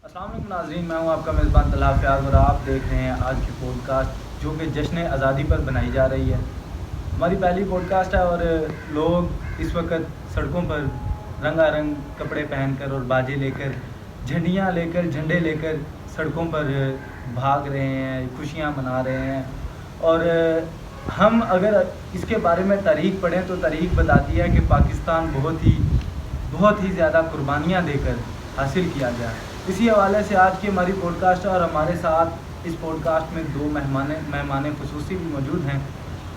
अस्सलाम वालेकुम नाज़रीन, मैं हूं आपका मेज़बान तलहा फ़याज़ और आप देख रहे हैं आज की पॉडकास्ट जो कि जश्न आज़ादी पर बनाई जा रही है। हमारी पहली पॉडकास्ट है और लोग इस वक्त सड़कों पर रंगारंग कपड़े पहनकर और बाजे लेकर, झंडियाँ लेकर, झंडे लेकर सड़कों पर भाग रहे हैं, खुशियाँ मना रहे हैं। और हम अगर इसके बारे में तारीख़ पढ़ें तो तारीख़ बताती है कि पाकिस्तान बहुत ही ज़्यादा कुर्बानियाँ देकर हासिल किया गया। इसी हवाले से आज की हमारी पॉडकास्ट है और हमारे साथ इस पॉडकास्ट में दो मेहमान ख़ुसूसी भी मौजूद हैं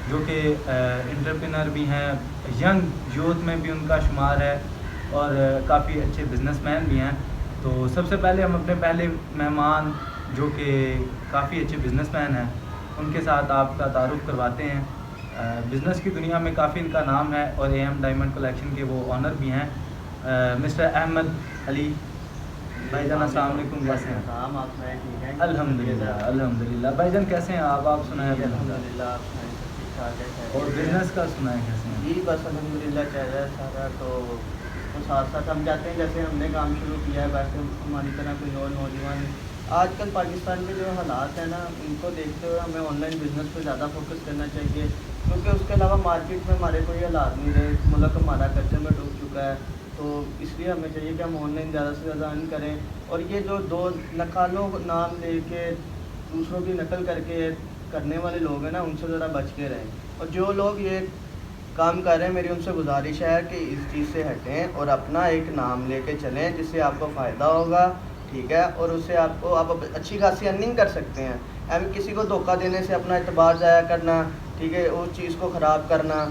जो कि एंटरप्रेन्योर भी हैं, यंग यूथ में भी उनका शुमार है और काफ़ी अच्छे बिजनेसमैन भी हैं। तो सबसे पहले हम अपने पहले मेहमान जो कि काफ़ी अच्छे बिजनेसमैन हैं उनके साथ आपका तारुफ करवाते हैं। बिज़नेस की दुनिया में काफ़ी इनका नाम है और AM डायमंड कलेक्शन के वो ऑनर भी हैं, मिस्टर अहमद अली। भाईजान अस्सलाम वालेकुम, कैसे हैं? आप सुनाए ठीक हैं? अल्हम्दुलिल्लाह अल्हम्दुलिल्लाह। भाईजान कैसे हैं आप सुनाएं? अल्हम्दुलिल्लाह आप सुनाएं, सब ठीक ठाक है? और बिज़नेस का सुनाएं कैसे हैं? जी बस अल्हम्दुलिल्लाह चल रहा है सारा। तो साथ साथ हम चाहते हैं जैसे हमने काम शुरू किया है वैसे हमारी तरह कोई और नौजवान आजकल पाकिस्तान के जो हालात हैं ना उनको देखते हुए हमें ऑनलाइन बिज़नेस पे ज़्यादा फोकस करना चाहिए, क्योंकि उसके अलावा मार्केट में हमारे कोई हालात नहीं रहे, मुल्क हमारा कर्जे में डूब चुका है। तो इसलिए हमें चाहिए कि हम ऑनलाइन ज़्यादा से ज़्यादा अर्न करें और ये जो दो नकालों नाम लेके दूसरों की नकल करके करने वाले लोग हैं ना उनसे ज़रा बच के रहें। और जो लोग ये काम कर रहे हैं मेरी उनसे गुजारिश है कि इस चीज़ से हटें और अपना एक नाम लेके चलें जिससे आपको फ़ायदा होगा, ठीक है, और उससे आप अच्छी खासी अर्निंग कर सकते हैं। एम किसी को धोखा देने से अपना एतबार ज़ाया करना, ठीक है, उस चीज़ को ख़राब करना,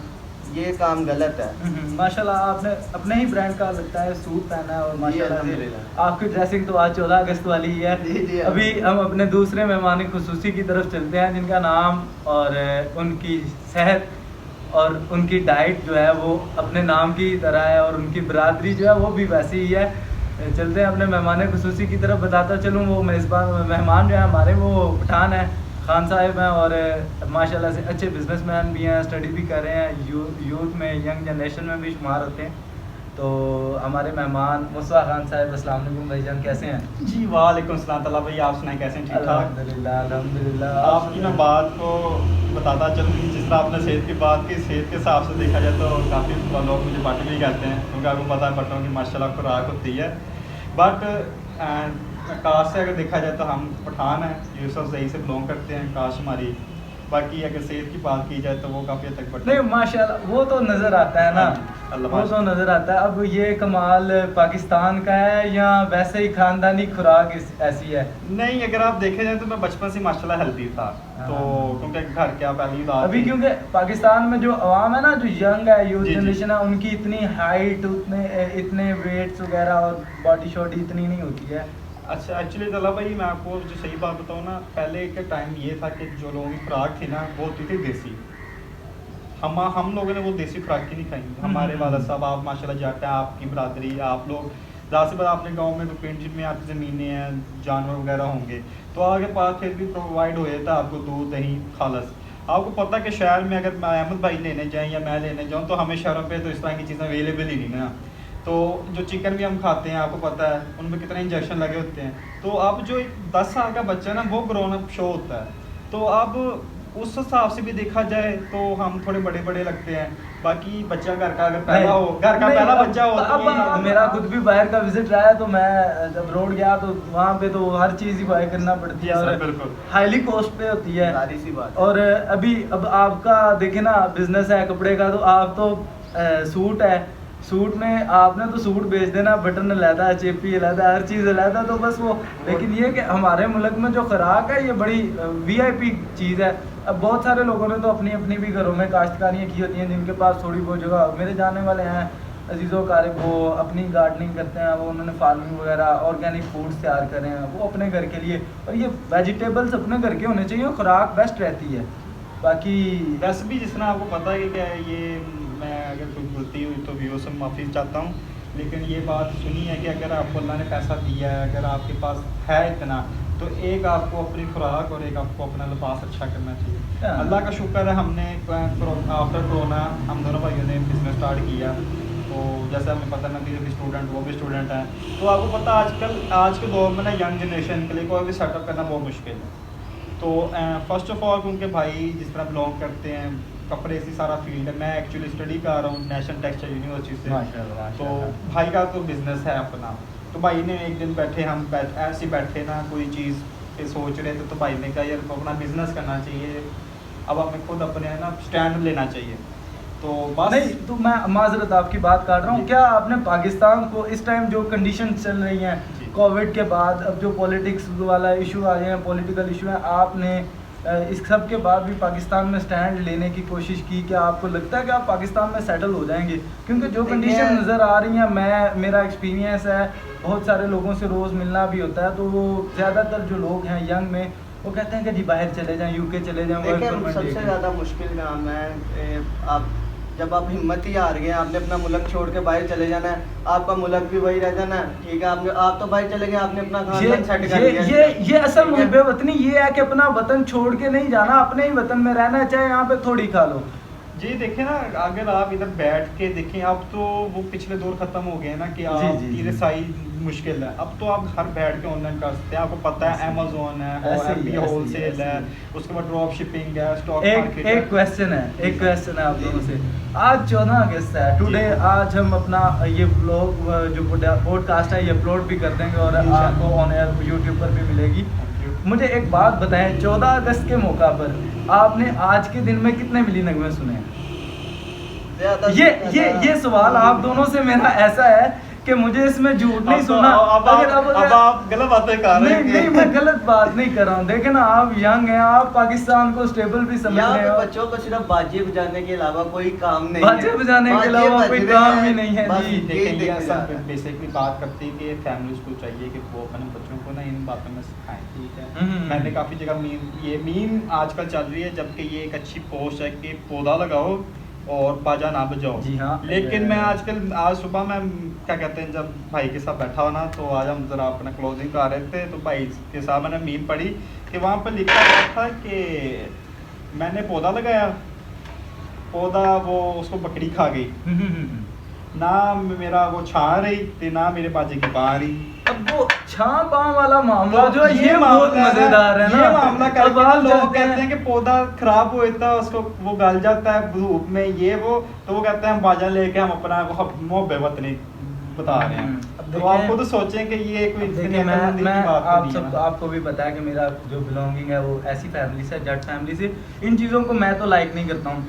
ये काम गलत है। माशाल्लाह आपने अपने ही ब्रांड का लगता है सूट पहना है और माशाल्लाह से अल्हम्दुलिल्लाह। आपकी ड्रेसिंग तो आज 14 अगस्त वाली ही है। जी अभी हम अपने दूसरे मेहमान खुसूसी की तरफ चलते हैं जिनका नाम और उनकी सेहत और उनकी डाइट जो है वो अपने नाम की तरह है और उनकी बरादरी जो है वो भी वैसी ही है। चलते हैं अपने मेहमान खुसूसी की तरफ। बताता चलूँ वो मेहमान जो है हमारे वो पठान है, खान साहब हैं और माशाल्लाह से अच्छे बिजनेसमैन भी हैं, स्टडी भी कर रहे हैं, यूथ में यंग जनरेशन में भी शुमार होते हैं। तो हमारे मेहमान मुस्तफ़ा खान साहब, अस्सलाम वालेकुम भाईजान, कैसे हैं? जी वालेकुम सलाम तला भाई, आप सुनाए कैसे हैं? ठीक ठाक। अल्हम्दुलिल्लाह अल्हम्दुलिल्लाह। आपकी मैं बात को बताता चलूँ कि जिस तरह आपने सेहत की बात की, सेहत के हिसाब से देखा जाए तो काफ़ी लोग मुझे बट भी कहते हैं क्योंकि आपको पता है बटों की माशाल्लाह खुराक होती है। बट कास्ट से अगर देखा जाए तो हम पठान हैं, यूसुफ ज़ई से बिलोंग करते हैं कास्ट हमारी। बाकी अगर सेहत की बात की जाए तो वो काफ़ी हद तक नहीं माशाल्लाह वो तो नज़र आता है ना, अल्लाह वो तो नज़र आता है। अब ये कमाल पाकिस्तान का है या वैसे ही खानदानी खुराक ऐसी है? नहीं, अगर आप देखे जाए तो मैं बचपन से माशाल्लाह हेल्दी था। तो क्योंकि घर क्या पहली बात अभी क्योंकि पाकिस्तान में जो अवाम है ना, जो यंग है, यूथ जी, जी। जनरेशन है, उनकी इतनी हाइट इतने वेट्स वगैरह और बॉडी शॉडी इतनी नहीं होती है। अच्छा, एक्चुअली तला भाई मैं आपको जो सही बात बताऊँ ना, पहले के टाइम ये था कि जो लोगों की खुराक थी ना वो होती थी देसी। हम लोगों ने वो देसी खुराक की नहीं खाई। हमारे वाला साहब आप माशाल्लाह जाते हैं, आपकी बरादरी, आप लोग ज़्यादा से ज़्यादा अपने गांव में तो पिंड में आपकी ज़मीनें हैं, जानवर वगैरह होंगे तो आपके पास फिर भी प्रोवाइड हो जाता है आपको दूध दही खालस। आपको पता है कि शहर में अगर मैं अहमद भाई लेने जाएँ या मैं लेने जाऊँ तो हमें शहरों पे तो इस तरह की चीज़ें अवेलेबल ही नहीं ना। तो जो चिकन भी हम खाते हैं आपको पता है उनमें कितने इंजेक्शन लगे होते हैं। तो अब जो एक 10 साल का बच्चा ना वो ग्रोन अप शो होता है। तो अब उस हिसाब से भी देखा जाए तो हम थोड़े बड़े बड़े लगते हैं। बाकी बच्चा घर का अगर पहला हो, घर का पहला बच्चा हो तो अब मेरा खुद भी बाहर का विजिट रहा है तो मैं जब रोड गया तो वहाँ पे तो हर चीज़ ही बाय करना पड़ती है और बिल्कुल हाईली कॉस्ट पे होती है। सारी सी बात है। और अब आपका देखे ना बिजनेस है कपड़े का, तो आप तो सूट है, सूट में आपने तो सूट बेच देना, बटन अलहदा है, चेपी अलहदा है, हर चीज़ अलहदा, तो बस वो। लेकिन ये कि हमारे मुल्क में जो खुराक है ये बड़ी VIP चीज़ है। अब बहुत सारे लोगों ने तो अपनी अपनी भी घरों में काश्तकारियाँ की होती हैं जिनके पास थोड़ी बहुत जगह, मेरे जाने वाले हैं अजीज़ों कारब, वो अपनी गार्डनिंग करते हैं, वो उन्होंने फार्मिंग वगैरह ऑर्गेनिक फूड्स तैयार करे हैं वो अपने घर के लिए, और ये वेजिटेबल्स अपने घर के होने चाहिए, खुराक बेस्ट रहती है। बाकी वैसे भी जिस तरह आपको पता है कि क्या ये मैं अगर कोई गलती हुई तो व्यूअर्स से माफ़ी चाहता हूँ, लेकिन ये बात सुनी है कि अगर आपको अल्लाह ने पैसा दिया है, अगर आपके पास है इतना, तो एक आपको अपनी खुराक और एक आपको अपना लिबास अच्छा करना चाहिए। अल्लाह का शुक्र है हमने आफ्टर कोरोना हम दोनों भाइयों ने बिज़नेस स्टार्ट किया। तो तो जैसे हमें पता ना कि जो भी स्टूडेंट वो भी स्टूडेंट हैं, तो आपको पता आज के दौर में ना यंग जनरेशन के लिए कोई भी सेटअप करना बहुत मुश्किल है। तो फर्स्ट ऑफ ऑल उनके भाई जिस तरह बिलोंग करते हैं कपड़े से सारा फील्ड है, मैं एक्चुअली स्टडी कर रहा हूँ नेशनल टेक्सटाइल यूनिवर्सिटी से, माशाल्लाह, तो माशाल्लाह। भाई का तो बिजनेस है अपना। तो भाई ने एक दिन ऐसे ही बैठे ना कोई चीज़ पे सोच रहे थे, तो भाई ने कहा यार अपना बिजनेस करना चाहिए, अब हमें खुद अपने है ना स्टैंड लेना चाहिए। तो बस नहीं तो मैं माजरत आपकी बात काट रहा हूँ, जी। क्या आपने पाकिस्तान को इस टाइम जो कंडीशन चल रही हैं जी। कोविड के बाद, अब जो पॉलिटिक्स वाला इशू आए हैं, पॉलिटिकल इशू है, आपने इस सब के बाद भी पाकिस्तान में स्टैंड लेने की कोशिश की? क्या आपको लगता है कि आप पाकिस्तान में सेटल हो जाएंगे? क्योंकि जो कंडीशन नज़र आ रही हैं, मेरा एक्सपीरियंस है, बहुत सारे लोगों से रोज़ मिलना भी होता है, तो वो ज़्यादातर जो लोग हैं यंग में वो कहते हैं कि जी बाहर चले जाएं, यूके चले जाएं, वर्क देखिए परमिट सबसे लेके। ज़्यादा मुश्किल काम है आप जब आप हिम्मत ही हार गए, आपने अपना मुल्क छोड़ के बाहर चले जाना है, आपका मुल्क भी वही रह जाना है, ठीक है। आप तो बाहर चले गए, आपने अपना खानदान सेट कर लिया। ये असल ठीक है? मुहब्बे वतनी ये है कि अपना वतन छोड़ के नहीं जाना, अपने ही वतन में रहना, चाहे यहाँ पे थोड़ी खा लो। जी देखिए ना, अगर आप इधर बैठ के देखें, अब तो वो पिछले दौर खत्म हो गए ना कि जी, आप जी, की जी। रसाई मुश्किल है। अब तो आप घर बैठ के ऑनलाइन कर सकते हैं, आपको पता है अमेज़न है और ऐसे ही, होलसेल ऐसे है, ही। उसके बाद ड्रॉप शिपिंग है, स्टॉक एक मार्केट एक क्वेश्चन है, एक क्वेश्चन है आप दोनों से। आज 14 अगस्त है, टुडे, आज हम अपना ये ब्लॉग जो पॉडकास्ट है ये अपलोड भी कर देंगे और आपको ऑन एयर यूट्यूब पर भी मिलेगी। मुझे एक बात बताएं, 14 अगस्त के मौका पर आपने आज के दिन में कितने मिली नगमे सुने हैं? ये सवाल आप दोनों से मेरा ऐसा है कि मुझे इसमें झूठ नहीं सुना। अब आप गलत बातें कर रहे हैं। नहीं, मैं गलत बात नहीं कर रहा हूँ। देखे ना, आप यंग हैं, आप पाकिस्तान को स्टेबल भी समझ यहाँ रहे पे हो। बच्चों को सिर्फ बाजे बजाने के अलावा कोई काम नहीं बाजे बजाने के अलावा कोई काम ही नहीं है बस जी। यही देखिए ये देखने जा सब रहे हैं। बेसिकली बात करती है कि फैमिलीज को चाहिए कि वो अपने बच्चों को ना इन बातों में सिखाएं, ठीक है। मैंने काफ़ी जगह मीम आजकल चल रही है, जबकि ये एक अच्छी पोस्ट है कि पौधा लगाओ और बाजा ना बजाओ। जी हाँ। लेकिन मैं आज सुबह मैं क्या कहते हैं, जब भाई के साथ बैठा हो ना, तो आज हम जरा अपना क्लोजिंग कर रहे थे, तो भाई के साथ मैंने मीम पढ़ी कि वहाँ पर लिखा हुआ था कि मैंने पौधा लगाया, पौधा वो उसको बकरी खा गई, ना मेरा वो छा रही थी, ना मेरे बाजे की पा रही। अब वो छां पां वाला मामला जो है ये ये मामला बहुत मजेदार है ना। ये मामला अब करके आप लोग जानते कहते हैं कि पौधा खराब हो जाता है, उसको वो गल जाता है धूप में, ये वो, तो वो कहते हैं हम बाजा लेके हम अपना मोहब्बत वतनी बता रहे हैं। अब तो आप देखिए- खुद सोचें कि ये कोई देखिए, इतनी अकलमंदी मैं की बात आप नहीं है सब ना। आपको भी पता है कि मेरा जो बिलोंगिंग है वो ऐसी फैमिली से, जट फैमिली से, इन चीज़ों को मैं तो लाइक नहीं करता हूँ,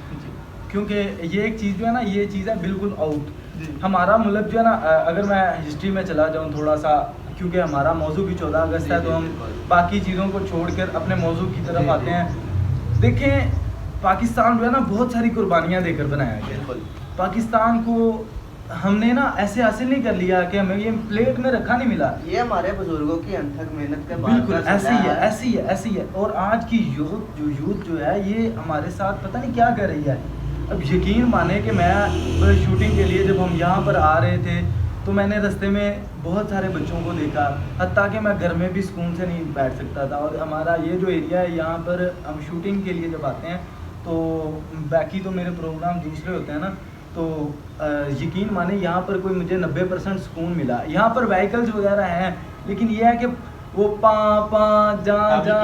क्योंकि ये एक चीज़ जो है ना, ये चीज़ है बिल्कुल आउट। हमारा मुल्क जो है ना, अगर मैं हिस्ट्री में चला जाऊँ थोड़ा सा, क्योंकि हमारा मौजू भी 14 अगस्त है, तो हम बाकी चीज़ों को छोड़कर अपने मौजू की तरफ आते हैं। देखें, पाकिस्तान जो है ना बहुत सारी कुर्बानियाँ देकर बनाया गया। बिल्कुल। पाकिस्तान को हमने ना ऐसे हासिल नहीं कर लिया कि हमें ये प्लेट में रखा नहीं मिला। ये हमारे बुजुर्गों की अनथक मेहनत के बाद बिल्कुल का ऐसे ही है, ऐसे ही है, ऐसे ही है। और आज की यूथ जो है ये हमारे साथ पता नहीं क्या कर रही है। अब यकीन माने कि मैं शूटिंग के लिए जब हम यहाँ पर आ रहे थे, तो मैंने रास्ते में बहुत सारे बच्चों को देखा, हत्ता कि मैं घर में भी सुकून से नहीं बैठ सकता था। और हमारा ये जो एरिया है, यहाँ पर हम शूटिंग के लिए जब आते हैं, तो बाकी तो मेरे प्रोग्राम दूसरे होते हैं ना, तो यकीन माने यहाँ पर कोई मुझे 90% सुकून मिला। यहाँ पर व्हीकल्स वगैरह हैं, लेकिन ये है कि वो पा जा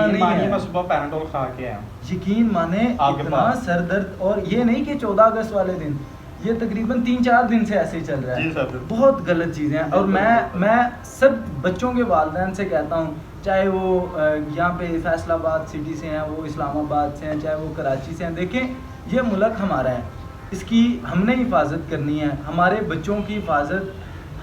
नहीं है। मैं सुबह पैराडोल खा के आया। यकीन माने आपके इतना पास? सर दर्द, और ये नहीं कि 14 अगस्त वाले दिन, ये तकरीबन 3-4 दिन से ऐसे ही चल रहा जी है। सर। बहुत गलत चीज़ें हैं। और मैं सब बच्चों के वालिदैन से कहता हूँ, चाहे वो यहाँ पे फैसलाबाद सिटी से हैं, वो इस्लामाबाद से हैं, चाहे वो कराची से हैं, देखें ये मुल्क हमारा है, इसकी हमने हिफाजत करनी है। हमारे बच्चों की हिफाजत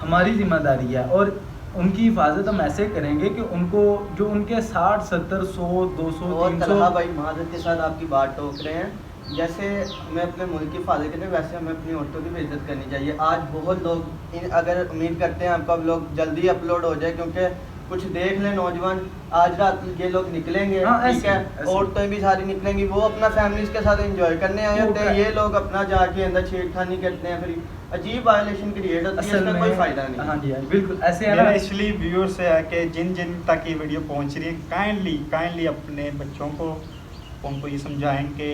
हमारी जिम्मेदारी है, और उनकी हिफाजत हम ऐसे करेंगे कि उनको जो उनके 60, 70, 100, 200, और 300। तलहा भाई महाजत के साथ आपकी बात टोक रहे हैं। जैसे हमें अपने मुल्क की हिफाजत करनी है, वैसे हमें अपनी औरतों की भी इज्जत करनी चाहिए। आज बहुत लोग अगर उम्मीद करते हैं आपका व्लॉग जल्दी अपलोड हो जाए, क्योंकि कुछ देख लें नौजवान, आज रात ये लोग निकलेंगे, हाँ, ठीक ऐसे, है, ऐसे। औरतें भी सारी निकलेंगी, वो अपना फैमिलीज के साथ एंजॉय करने आए होते हैं, ये लोग अपना जाके अंदर छेड़खानी करते हैं, फिर अजीब वायलेशन क्रिएट होती है, असल इसका में कोई फायदा नहीं। हाँ जी, हाँ जी, बिल्कुल ऐसे है मेरा ना। इसलिए व्यूअर से है कि जिन जिन तक ये वीडियो पहुंच रही है, काइंडली अपने बच्चों को उनको ये समझाएं कि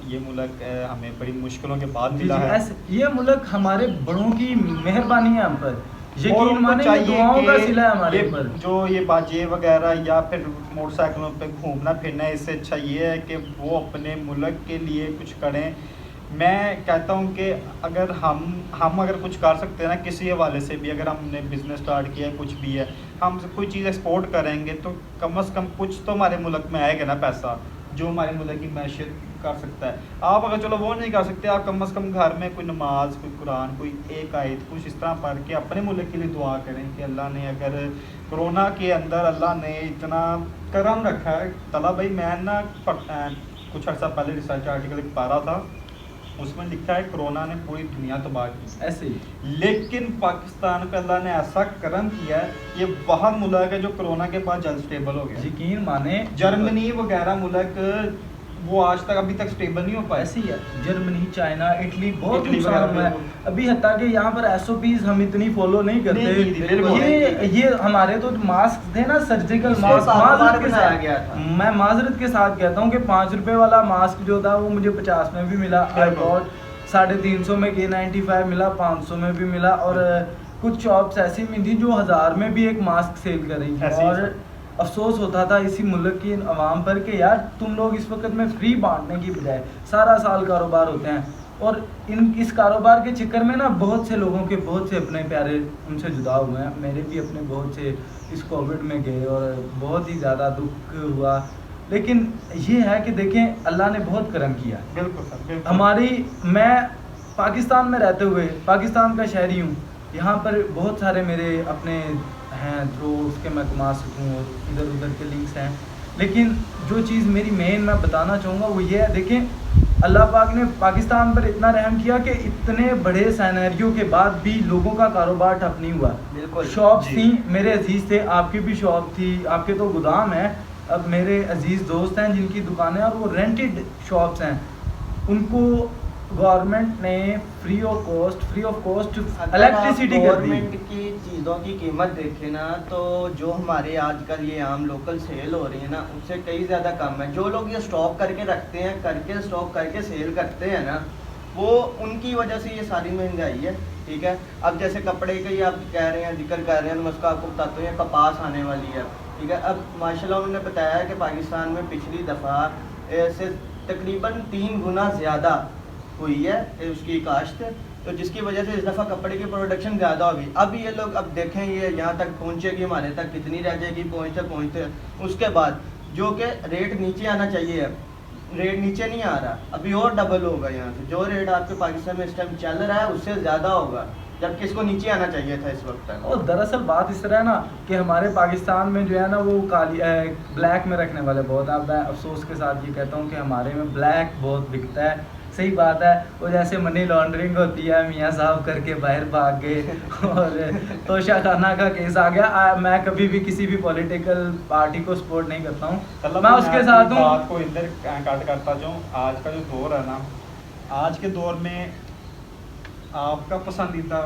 ये मुल्क हमें बड़ी मुश्किलों के बाद जी मिला जी, है। ये मुल्क हमारे बड़ों की मेहरबानी है हम पर, और यकीन उनको माने ये चाहिए दुआओं का कि सिला है हमारे ये ऊपर। जो ये बाजे वगैरह या फिर मोटरसाइकिलों पे घूमना फिरना है, इससे अच्छा ये है कि वो अपने मुल्क के लिए कुछ करें। मैं कहता हूँ कि अगर हम अगर कुछ कर सकते हैं ना किसी हवाले से भी, अगर हमने बिज़नेस स्टार्ट किया है, कुछ भी है, हम कोई चीज़ एक्सपोर्ट करेंगे तो कम से कम कुछ तो हमारे मुल्क में आएगा ना पैसा, जो हमारे मुल्क की मैशियत कर सकता है। आप अगर चलो वो नहीं कर सकते, आप कम से कम घर में कोई नमाज, कोई कुरान, कोई एक आयत कुछ इस तरह पढ़ के अपने मुल्क के लिए दुआ करें कि अल्लाह ने अगर कोरोना के अंदर अल्लाह ने इतना करम रखा है। तला भाई मैं ना कुछ अर्सा पहले रिसर्च आर्टिकल पढ़ रहा था, उसमें लिखा है कोरोना ने पूरी दुनिया तबाह की, ऐसे ही लेकिन पाकिस्तान पे अल्लाह ने ऐसा करम किया है, ये बहुत मुल्क है जो कोरोना के बाद जल्द स्टेबल हो गया। यकीन माने जर्मनी वगैरह मुल्क वो आज तक अभी तक स्टेबल नहीं हो पाए। ऐसे ही है, जर्मनी, चाइना, इटली बहुत इटली नुकसान वगैरह हुआ है। बिल्कुल। अभी हत्ता कि यहाँ पर एसओपीज हम इतनी फॉलो नहीं करते। नहीं, बिल्कुल। ये हमारे तो मास्क थे ना, सर्जिकल इसे मास्क, कारोबार माजरत के बनाया साथ गया था। मैं माजरत के साथ कहता हूँ कि 5 रुपए वाला मास्क जो था वो मुझे 50 में भी मिला, आई बिल्कुल। गॉट 350 में K95 मिला, 500 में भी मिला, और कुछ शॉप्स ऐसी भी थी जो 1000 में भी एक मास्क सेल कर रही थी। ऐसे ही और अफसोस होता था इसी मुल्क की आवाम पर कि यार तुम लोग इस वक्त में फ्री बांटने की बजाय सारा साल कारोबार होते हैं, और इस कारोबार के चक्कर में ना बहुत से लोगों के बहुत से अपने प्यारे उनसे जुदा हुए हैं। मेरे भी अपने बहुत से इस कोविड में गए और बहुत ही ज़्यादा दुख हुआ। लेकिन ये है कि देखें अल्लाह ने बहुत करम किया। बिल्कुल सर, बिल्कुल। मैं पाकिस्तान में रहते हुए पाकिस्तान का शहरी हूँ, यहाँ पर बहुत सारे मेरे अपने हैं जो उसके मैं कमा सकूँ और इधर उधर के लिंक्स हैं। लेकिन जो चीज़ मेरी मेन मैं बताना चाहूँगा वो ये है, देखें अल्लाह पाक ने पाकिस्तान पर इतना रहम किया कि इतने बड़े सैनरियो के बाद भी लोगों का कारोबार ठप नहीं हुआ। बिल्कुल। शॉप्स जी। थी, मेरे अजीज़ थे, आपकी भी शॉप थी, आपके तो गोदाम है, अब मेरे अजीज़ दोस्त हैं जिनकी दुकानें और वो रेंटेड शॉप्स हैं, उनको गवर्नमेंट ने फ्री ऑफ कॉस्ट इलेक्ट्रिसिटी कर दी। गवर्नमेंट की चीज़ों की कीमत देखे ना तो जो हमारे आजकल ये आम लोकल सेल हो रही है ना उससे कई ज़्यादा कम है। जो लोग ये स्टॉक करके रखते हैं, स्टॉक करके सेल करते हैं ना, वो उनकी वजह से ये सारी महंगाई है। ठीक है, अब जैसे कपड़े का ही आप कह रहे हैं, जिक्र कर रहे हैं, तो मैं उसका आपको बताता हूँ, ये कपास आने वाली है। ठीक है, अब माशाल्लाह उन्होंने बताया है कि पाकिस्तान में पिछली दफ़ा से तकरीबन 3 गुना ज़्यादा हुई है उसकी काश्त, तो जिसकी वजह से इस दफ़ा कपड़े की प्रोडक्शन ज़्यादा होगी। अब ये लोग अब देखें ये यहाँ तक पहुँचेगी, हमारे तक कितनी रह जाएगी पहुँचते उसके बाद, जो कि रेट नीचे आना चाहिए है, रेट नीचे नहीं आ रहा, अभी और डबल होगा। यहाँ से जो रेट आपके पाकिस्तान में इस टाइम चल रहा है उससे ज़्यादा होगा, जबकि इसको नीचे आना चाहिए था इस वक्त तक। और दरअसल बात इस तरह है ना कि हमारे पाकिस्तान में जो है ना वो काली ब्लैक में रखने वाले बहुत हैं। मैं अफसोस के साथ ये कहता हूँ कि हमारे में ब्लैक बहुत बिकता है। सही बात है, वो जैसे मनी लॉन्ड्रिंग होती है, मियाँ साहब करके बाहर भाग गए और तोशा खाना का केस आ गया। मैं कभी भी किसी भी पॉलिटिकल पार्टी को सपोर्ट नहीं करता हूँ, मैं उसके साथ हूँ। बात को इधर काट करता जाऊँ, आज का जो दौर है ना, आज के दौर में आपका पसंदीदा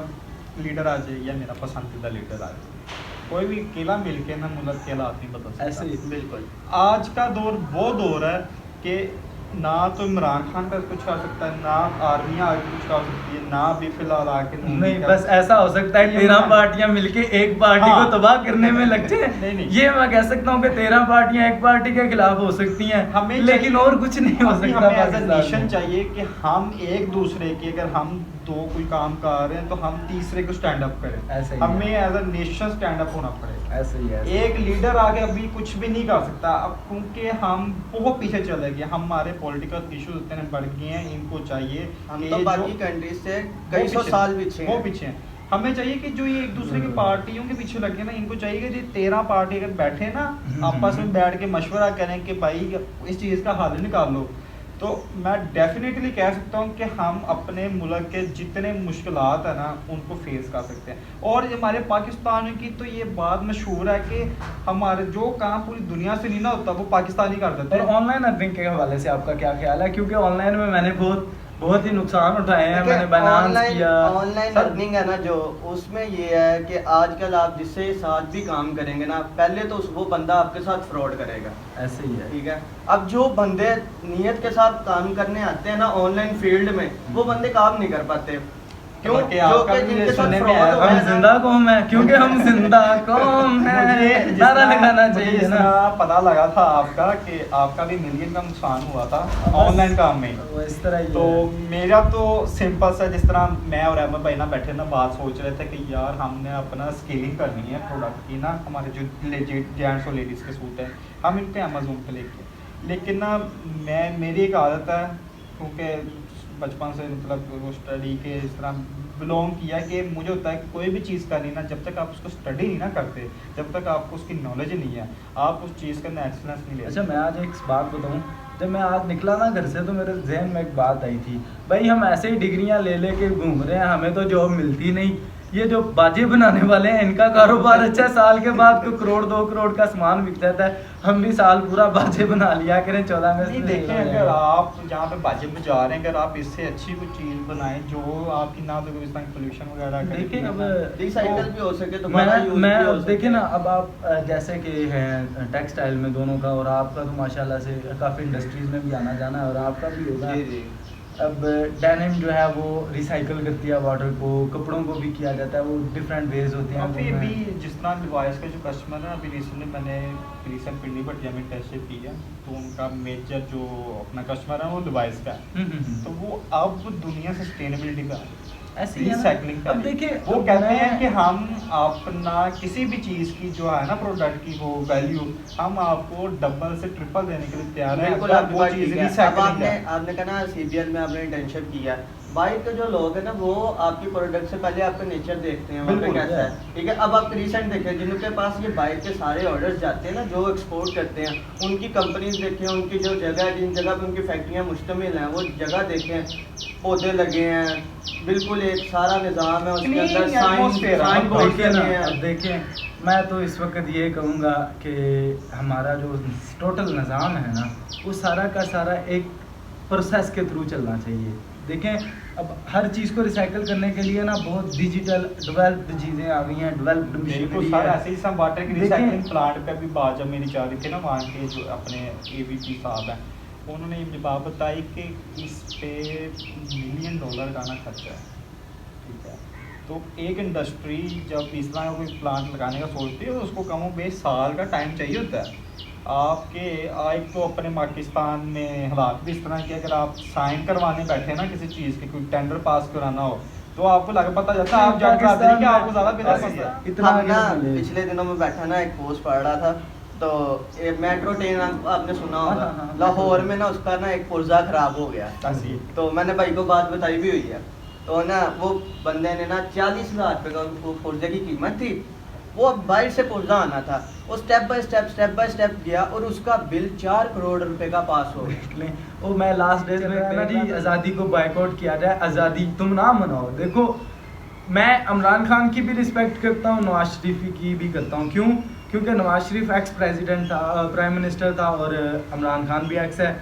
लीडर आ जाए या मेरा पसंदीदा लीडर आ जाए, कोई भी अकेला मिलके ना मुल्क के हालात नहीं बदल सकता। ऐसे ही बिल्कुल। आज का दौर वो दौर है कि ना तो इमरान खान का कुछ कर सकता है, ना आर्मी आगे कुछ कर सकती है, ना भी फिलहाल आके नहीं, बस ऐसा हो सकता है 13 पार्टियां मिलके एक पार्टी को तबाह करने में लगते हैं। नहीं। ये मैं कह सकता हूँ कि 13 पार्टियां एक पार्टी के खिलाफ हो सकती हैं, हमें लेकिन और कुछ नहीं हो सकता। हमें एज ए पाकिस्तान नेशन में चाहिए कि हम एक दूसरे की, अगर हम दो कोई काम कर रहे हैं तो हम तीसरे को स्टैंड अप करें। ऐसे ही हमें as a nation stand up होना पड़ेगा। ऐसे ही है। एक लीडर आगे अभी कुछ भी नहीं कर सकता अब, क्योंकि हम बहुत पीछे चले गए, हमारे पॉलिटिकल इश्यूज इतने बढ़ गए हैं। इनको चाहिए हम कि तो ये बाकी जो- कंट्रीज से वो कई सौ पीछे- साल पीछे वो हैं। पीछे हैं। हमें चाहिए कि जो ये एक दूसरे की पार्टियों के पीछे लगे ना, इनको चाहिए कि 13 पार्टी अगर बैठे ना, आपस में बैठ के मशवरा करें कि भाई इस चीज़ का हल निकाल लो, तो मैं डेफिनेटली कह सकता हूँ कि हम अपने मुल्क के जितने मुश्किलात है ना उनको फेस कर सकते हैं। और हमारे पाकिस्तान की तो ये बात मशहूर है कि हमारे जो काम पूरी दुनिया से नहीं ना होता वो पाकिस्तानी कर देते और हैं। ऑनलाइन अर्निंग के हवाले से आपका क्या ख्याल है? क्योंकि ऑनलाइन में मैंने बहुत बहुत ही नुकसान उठाए हैं। मैंने बाइनांस किया। ऑनलाइन अर्निंग है ना जो, उसमें ये है कि आजकल आप जिससे साथ भी काम करेंगे ना, पहले तो वो बंदा आपके साथ फ्रॉड करेगा, ऐसे ही है। ठीक है। अब जो बंदे नियत के साथ काम करने आते हैं ना ऑनलाइन फील्ड में, वो बंदे काम नहीं कर पाते। क्यों? कि जो आपका कि भी जिनके साथ सुनने में फ्रॉड आया, हो हम रहा है जिंदा ना, कौम है, क्योंकि हम जिंदा कौम है, नारा लगाना चाहिए ना। पता लगा था आपका कि आपका भी मिलियन का नुकसान हुआ था ऑनलाइन काम में। वो इस तरह ही तो है। मेरा तो सिंपल सा, जिस तरह मैं और अहमद भाई ना बैठे ना बात सोच रहे थे कि यार हमने अपना स्केलिंग करनी है प्रोडक्ट की ना, हमारे जो जेंट्स और लेडीज़ के सूट है हम इनके अमेजोन पे लेकिन ना मेरी एक आदत है, क्योंकि बचपन से मतलब वो स्टडी के इस तरह बिलोंग किया कि मुझे होता है कि कोई भी चीज़ करनी ना, जब तक आप उसको स्टडी नहीं ना करते, जब तक आपको उसकी नॉलेज नहीं है, आप उस चीज़ का एक्सपीरियंस नहीं ले। अच्छा, मैं आज एक बात बताऊं, जब मैं आज निकला ना घर से तो मेरे जहन में एक बात आई थी, भाई हम ऐसे ही डिग्रियां ले लेके घूम रहे हैं, हमें तो जॉब मिलती नहीं। ये जो बाजे बनाने वाले हैं इनका कारोबार अच्छा, साल के बाद तो करोड़ 2 करोड़ का सामान बिक जाता है। हम भी साल पूरा बाजे बना लिया करें 14 में। नहीं देखें, अगर आप जहाँ पे बाजे बजा रहे हैं, अगर आप इससे अच्छी कोई चीज़ बनाएं जो आपकी ना तो इस तरह पोल्यूशन वगैरह करे, देखिए अब रिसाइकल भी हो सके तो मैं देखिए ना, अब आप जैसे कि हैं टेक्सटाइल में दोनों का, और आपका तो माशाल्लाह से काफ़ी इंडस्ट्रीज में भी आना जाना है, और आपका भी होगा। अब डेनिम जो है वो रिसाइकल करती है वाटर को, कपड़ों को भी किया जाता है, वो डिफरेंट वेज होते हैं। अभी भी जिस तरह डिवाइस के जो कस्टमर हैं, अभी रिसेंटली मैंने पिंडी भटिया में टेस्ट की है, तो उनका मेजर जो अपना कस्टमर है वो डिवाइस का है। तो वो अब दुनिया सस्टेनेबिलिटी का ऐसे ही है ना। रिसाइकलिंग का, अब देखिए वो कहते हैं कि हम अपना किसी भी चीज़ की जो है ना प्रोडक्ट की वो वैल्यू हम आपको डबल से ट्रिपल देने के लिए तैयार है। बिल्कुल, अगर वो चीज़ रिसाइकलिंग है। आपने कहा ना CBL में आपने इंटर्नशिप किया, बाहर के जो लोग हैं ना वो आपकी प्रोडक्ट से पहले आपका नेचर देखते हैं, वहाँ पे बिल्कुल, कैसा है, ठीक है। अब आप रिसेंट देखें, जिनके पास ये बाइक के सारे ऑर्डर्स जाते हैं ना, जो एक्सपोर्ट करते हैं, उनकी कंपनीज देखें, उनकी जो जगह है, जिन जगह पे उनकी फैक्ट्रियाँ मुश्तमिल हैं, वो जगह देखें, पौधे लगे हैं, बिल्कुल एक सारा निज़ाम है उसके अंदर, साइन बोर्ड देखिए ना, लगे हैं। अब देखें, मैं तो इस वक्त ये कहूँगा कि हमारा जो टोटल निज़ाम है ना, वो सारा का सारा एक प्रोसेस के थ्रू चलना चाहिए। देखें, अब हर चीज़ को रिसाइकल करने के लिए ना बहुत डिजिटल डेवलप्ड चीज़ें आ गई हैं, डेवलप्ड बिल्कुल मशीनरी सर, है। ऐसे ही सब वाटर की रिसाइकलिंग प्लांट पे भी बात जब मेरी जा रही थी ना, वहाँ के जो अपने AVP साहब हैं, उन्होंने मुझे बात बताई कि इस पे $1 मिलियन का ना खर्चा है, ठीक है। तो एक इंडस्ट्री जब इस तरह का कोई प्लांट लगाने का सोचती है तो उसको कम बेश साल का टाइम चाहिए होता है। आपके एक तो अपने पाकिस्तान में हालात भी इस तरह के, अगर आप साइन करवाने बैठे ना किसी चीज़ की, कोई टेंडर पास कराना हो, तो आपको लगा पता चलता है आप जाकर आते हैं कि आपको ज़्यादा बिल पड़ता है। इतना हम ना आगे नहीं ले। पिछले दिनों में बैठा ना एक पोस्ट पढ़ रहा था, तो मेट्रो ट्रेन आपने सुना होगा, हाँ, लाहौर में ना उसका ना एक पुर्जा खराब हो गया। तो मैंने भाई को बात बताई भी हुई है, तो ना वो बंदे ने ना 40,000 रुपये का वो पुर्जे की कीमत थी, वो बाहर से पुर्जा आना था, वो स्टेप बाय स्टेप गया और उसका बिल 4 करोड़ रुपए का पास हो गया। वो मैं लास्ट डेज में कहना जी आज़ादी को बाइकआउट किया जाए, आज़ादी तुम ना मनाओ। देखो, मैं इमरान खान की भी रिस्पेक्ट करता हूँ, नवाज शरीफ की भी करता हूँ। क्यों? क्योंकि नवाज शरीफ एक्स प्रेसिडेंट था, प्राइम मिनिस्टर था, और इमरान खान भी एक्स है।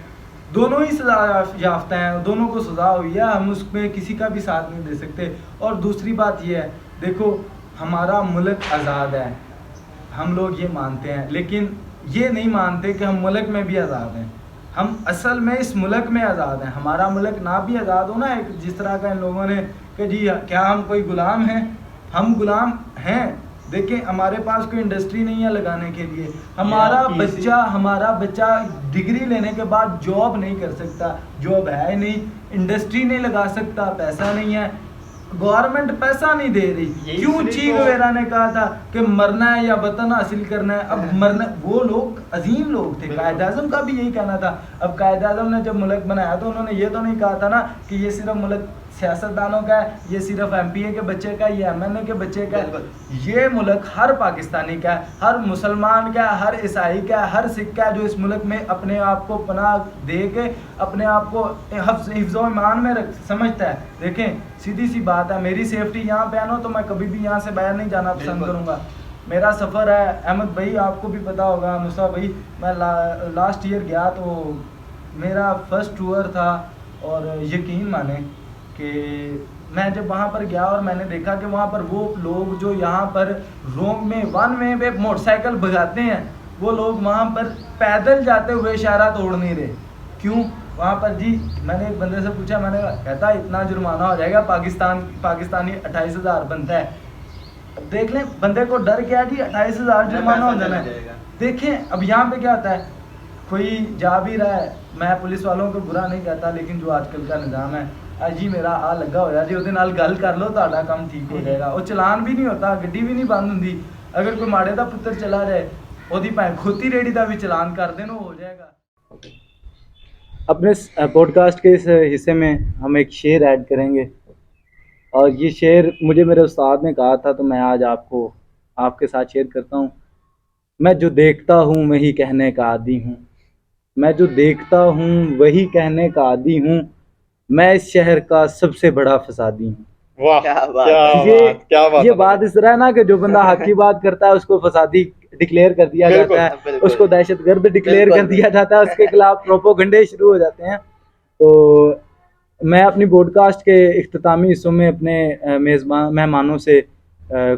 दोनों ही सजा याफ्ता हैं, दोनों को सज़ा हुई है, हम उसमें किसी का भी साथ नहीं दे सकते। और दूसरी बात यह है, देखो हमारा मुल्क आज़ाद है, हम लोग ये मानते हैं, लेकिन ये नहीं मानते कि हम मुल्क में भी आज़ाद हैं। हम असल में इस मुल्क में आज़ाद हैं। हमारा मुल्क ना भी आज़ाद हो ना, एक जिस तरह का इन लोगों ने कि जी क्या हम कोई गुलाम हैं? हम गुलाम हैं। देखिए, हमारे पास कोई इंडस्ट्री नहीं है लगाने के लिए। हमारा बच्चा डिग्री लेने के बाद जॉब नहीं कर सकता, जॉब है नहीं, इंडस्ट्री नहीं लगा सकता, पैसा नहीं है, गवर्नमेंट पैसा नहीं दे रही। क्यों? ची वगैरह ने कहा था कि मरना है या वतन हासिल करना है। अब मरना, वो लोग अजीम लोग थे, कायद आज़म का भी यही कहना था। अब कायद आज़म ने जब मुल्क बनाया तो उन्होंने ये तो नहीं कहा था ना कि ये सिर्फ मुल्क सियासतदानों का है, ये सिर्फ MPA के बच्चे का, ये MNA के बच्चे का है। ये मुल्क हर पाकिस्तानी का है, हर मुसलमान का है, हर ईसाई का है, हर सिख का है, जो इस मुल्क में अपने आप को पनाह दे के अपने आप को हिफ्ज़ो ईमान में समझता है। देखें, सीधी सी बात है, मेरी सेफ्टी यहाँ पे है ना, तो मैं कभी भी यहाँ से बाहर नहीं जाना पसंद करूँगा। मेरा सफ़र है, अहमद भाई आपको भी पता होगा, मुसा भाई, मैं लास्ट ईयर गया तो मेरा फर्स्ट टूर था और यकीन माने कि मैं जब वहाँ पर गया और मैंने देखा कि वहाँ पर वो लोग जो यहाँ पर रोम में वन वे पे मोटरसाइकिल भगाते हैं, वो लोग वहाँ पर पैदल जाते हुए इशारा तोड़ नहीं रहे। क्यों? वहाँ पर जी मैंने एक बंदे से पूछा, मैंने कहता इतना जुर्माना हो जाएगा, पाकिस्तानी 28,000 बनता है। अब देख लें बंदे को डर क्या जी, 28,000 जुर्माना हो जाना है। देखें अब यहाँ पे क्या होता है, कोई जा भी रहा है, मैं पुलिस वालों को बुरा नहीं कहता, लेकिन जो आजकल का निज़ाम है, जी मेरा आ लगा होया जी ਉਹਦੇ ਨਾਲ ਗੱਲ कर लो ਤੁਹਾਡਾ ਕੰਮ ठीक हो जाएगा। वो चलान भी नहीं होता, ਗੱਡੀ भी नहीं बंद ਹੁੰਦੀ। अगर कोई माड़े ਦਾ पुत्र चला जाए, ਉਹਦੀ ਭਾਵੇਂ ਖੋਤੀ ਰੇੜੀ ਦਾ ਵੀ चलान कर देना हो जाएगा। अपने पॉडकास्ट के इस हिस्से में हम एक शेर ऐड करेंगे, और ये शेर मुझे मेरे उस्ताद ने कहा था, तो मैं आज आपके साथ शेयर करता हूँ। मैं जो देखता हूँ वही कहने का आदी हूँ, मैं जो देखता हूँ वही कहने का आदी हूँ, मैं इस शहर का सबसे बड़ा फसादी हूँ। वाह, क्या बात क्या है। बात, क्या बात ये है। बात इस तरह है ना कि जो बंदा हक की बात करता है उसको फसादी डिक्लेयर कर दिया बिल्कुल, जाता है, बिल्कुल। उसको दहशतगर्द डिक्लेयर बिल्कुल, कर दिया जाता है, उसके खिलाफ प्रोपोगंडे शुरू हो जाते हैं। तो मैं अपनी पॉडकास्ट के इख्तितामी हिस्सों में अपने मेज़बान मेहमानों से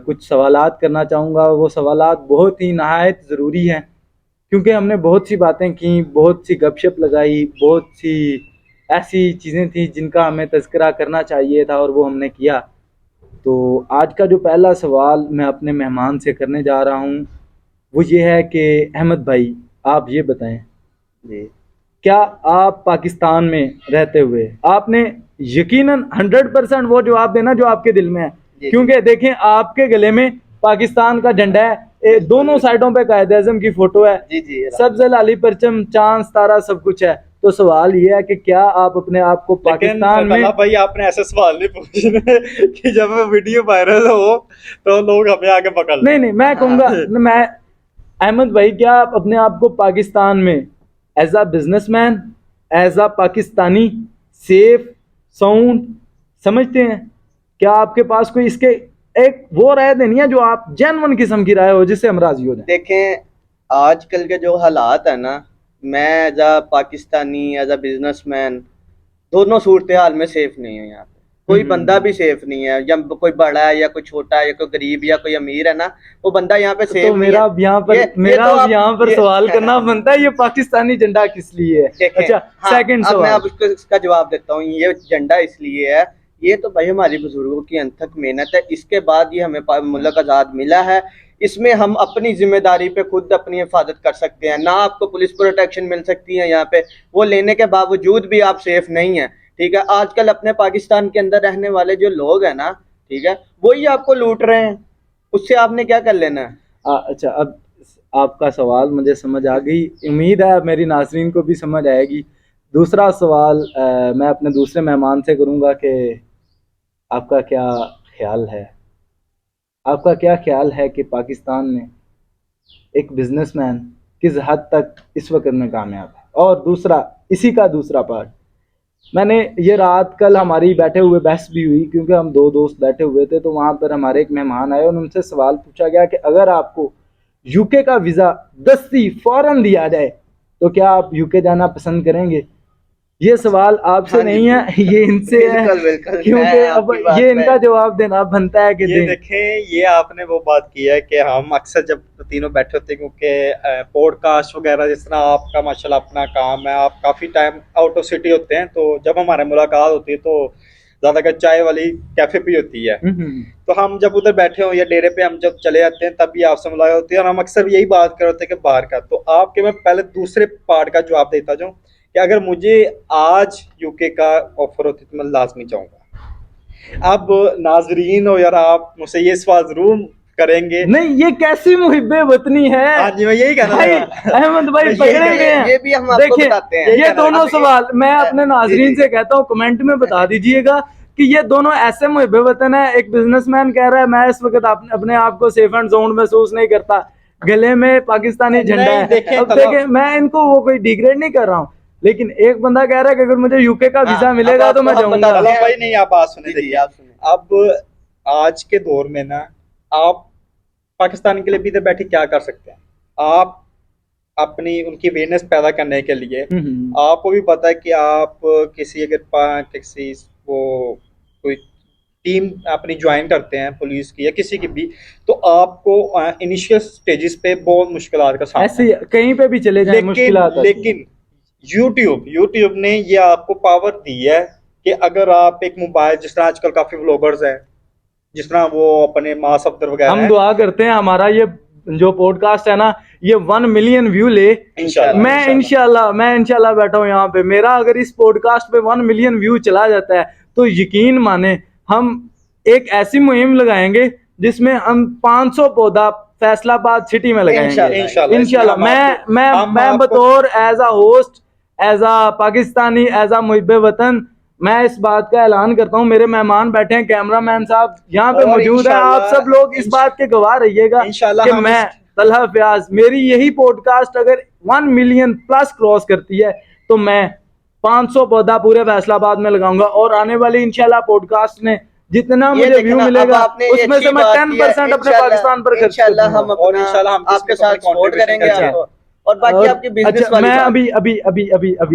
कुछ सवालात करना चाहूँगा। वो सवालात बहुत ही नहायत ज़रूरी हैं, क्योंकि हमने बहुत सी बातें की, बहुत सी गपशप लगाई, बहुत सी ऐसी चीज़ें थी जिनका हमें तज़किरा करना चाहिए था और वो हमने किया। तो आज का जो पहला सवाल मैं अपने मेहमान से करने जा रहा हूँ वो ये है कि अहमद भाई, आप ये बताएं जी। क्या आप पाकिस्तान में रहते हुए आपने यकीनन 100% वो जवाब देना जो आपके दिल में है, जी। क्योंकि देखें आपके गले में पाकिस्तान का झंडा है, दोनों साइडों पे कायद आज़म की फोटो है, जी जी सब्ज़ लाली परचम, चांद तारा सब कुछ है। तो सवाल ये है कि क्या आप अपने आप को पाकिस्तान में, तला भाई आपने ऐसे सवाल नहीं पूछने कि जब वीडियो वायरल हो तो लोग हमें आगे पकड़ लें। नहीं मैं कहूँगा, मैं अहमद भाई, क्या आप अपने आप को पाकिस्तान में as a businessman, as a Pakistani safe sound समझते हैं? क्या आपके पास कोई इसके एक वो राय देनी है जो आप जेन्युइन किस्म की राय हो जिससे हम राजी हो जाए? देखें, आजकल के जो हालात है ना, मैं as a Pakistani, as a businessman, दोनों सूरत हाल में सेफ नहीं है। यहाँ पे कोई बंदा भी सेफ नहीं है, या कोई बड़ा है या कोई छोटा है या कोई गरीब या कोई अमीर है ना, वो बंदा यहाँ पे सेफ तो मेरा अब यहाँ पर यहाँ पर सवाल करना बनता है, ये पाकिस्तानी झंडा किस लिए है? अच्छा, सेकंड अब मैं सवाल अब इसका जवाब देता हूँ। ये झंडा इसलिए है, ये तो भाई हमारी बुजुर्गों की अनथक मेहनत है, इसके बाद ये हमें मुल्क आज़ाद मिला है। इसमें हम अपनी जिम्मेदारी पे खुद अपनी हिफाजत कर सकते हैं, ना आपको पुलिस प्रोटेक्शन मिल सकती है यहाँ पे, वो लेने के बावजूद भी आप सेफ नहीं है। ठीक है, आजकल अपने पाकिस्तान के अंदर रहने वाले जो लोग हैं ना, ठीक है, वही आपको लूट रहे हैं, उससे आपने क्या कर लेना है? अच्छा, अब आपका सवाल मुझे समझ आ गई, उम्मीद है मेरी नाज़रीन को भी समझ आएगी। दूसरा सवाल मैं अपने दूसरे मेहमान से करूँगा कि आपका क्या ख्याल है, आपका क्या ख्याल है कि पाकिस्तान में एक बिजनेसमैन किस हद तक इस वक्त में कामयाब है? और दूसरा, इसी का दूसरा पार्ट, मैंने ये रात कल हमारी बैठे हुए बहस भी हुई, क्योंकि हम दो दोस्त बैठे हुए थे, तो वहाँ पर हमारे एक मेहमान आए और उनसे सवाल पूछा गया कि अगर आपको यूके का वीज़ा दस्ती फ़ौरन दिया जाए तो क्या आप यूके जाना पसंद करेंगे? ये सवाल आपसे नहीं है, ये इनसे है, क्योंकि अब ये इनका जवाब देना बनता है कि ये देखें, ये आपने वो बात की है कि हम अक्सर जब तीनों बैठे होते हैं, क्योंकि पॉडकास्ट वगैरह जिस तरह आपका माशाल्लाह अपना काम है, आप काफ़ी टाइम आउट ऑफ सिटी होते हैं, तो जब हमारे मुलाकात होती है तो ज़्यादातर चाय वाली कैफ़े भी होती है, तो हम जब उधर बैठे हो या डेरे पे हम जब चले जाते हैं तब भी आपसे मुलाकात होती है, और हम अक्सर यही बात कर होते हैं कि बाहर का। तो आपके मैं पहले दूसरे पार्ट का जवाब देता जाऊँ कि अगर मुझे आज यूके का ऑफर होती तो मैं लाजमी चाहूँगा। अब नाजरीन हो यार, आप मुझसे ये सवाल जरूर करेंगे, नहीं ये कैसी मुहिब्बे वतनी है? हाँ जी, मैं यही कहना भाई, अहमद भाई पकड़े गए हैं। ये भी हम आपको बताते हैं। ये दोनों सवाल मैं अपने नाजरीन से कहता हूँ, कमेंट में बता दीजिएगा कि ये दोनों ऐसे मुहिब्बे वतन है। एक बिजनेसमैन कह रहा है मैं इस वक्त अपने आप को सेफ एंड साउंड महसूस नहीं करता, गले में पाकिस्तानी झंडा है। अब देखें, मैं इनको वो कोई डिग्रेड नहीं कर रहा हूँ, लेकिन एक बंदा कह रहा है कि अगर मुझे यूके का वीजा मिलेगा तो मैं जाऊंगा। भाई नहीं, आप बात सुने, देखिए अब आज के दौर में ना, आप पाकिस्तान के लिए भी इधर बैठे क्या कर सकते हैं? आप अपनी उनकी अवेयरनेस पैदा करने के लिए। आपको भी पता है कि आप किसी अगर किसी वो कोई टीम अपनी ज्वाइन करते हैं पुलिस की या किसी की भी, तो आपको इनिशियल स्टेजेस पे बहुत मुश्किलात का सामना ऐसे कहीं पे भी चले जाए मुश्किलात आती है। लेकिन यूट्यूब ने ये आपको पावर दी है कि अगर आप एक मोबाइल, जिस तरह आजकल काफी व्लॉगर्स हैं, जिस तरह वो अपने माँ सफदर वगैरह हम हैं, दुआ करते हैं हमारा ये जो पॉडकास्ट है ना ये 1 मिलियन व्यू ले। मैं इंशाल्लाह बैठा हूँ यहाँ पे, मेरा अगर इस पॉडकास्ट पे 1 मिलियन व्यू चला जाता है तो यकीन माने हम एक ऐसी मुहिम लगाएंगे जिसमें हम 500 पौधा फैसलाबाद सिटी में लगाएंगे इंशाल्लाह। मैं बतौर as a host, as a Pakistani, as a मुहिब्बे वतन, मैं इस बात का ऐलान करता हूँ। मेरे मेहमान बैठे हैं, कैमरामैन साहब यहाँ पे मौजूद हैं, आप सब लोग इस बात के गवाह रहिएगा कि मैं तलहा फयाज, मेरी यही पॉडकास्ट अगर 1 मिलियन प्लस क्रॉस करती है तो मैं 500 पौधा पूरे फैसलाबाद में लगाऊंगा। और आने वाली इंशाल्लाह पॉडकास्ट ने जितना मुझे व्यू मिलेगा उसमें से मैं 10% अपने पाकिस्तान पर खर्च करूंगा। और इंशाल्लाह हम आपके साथ सपोर्ट करेंगे आपको। और बाकी आपकी बिजनेस अच्छा, वाली मैं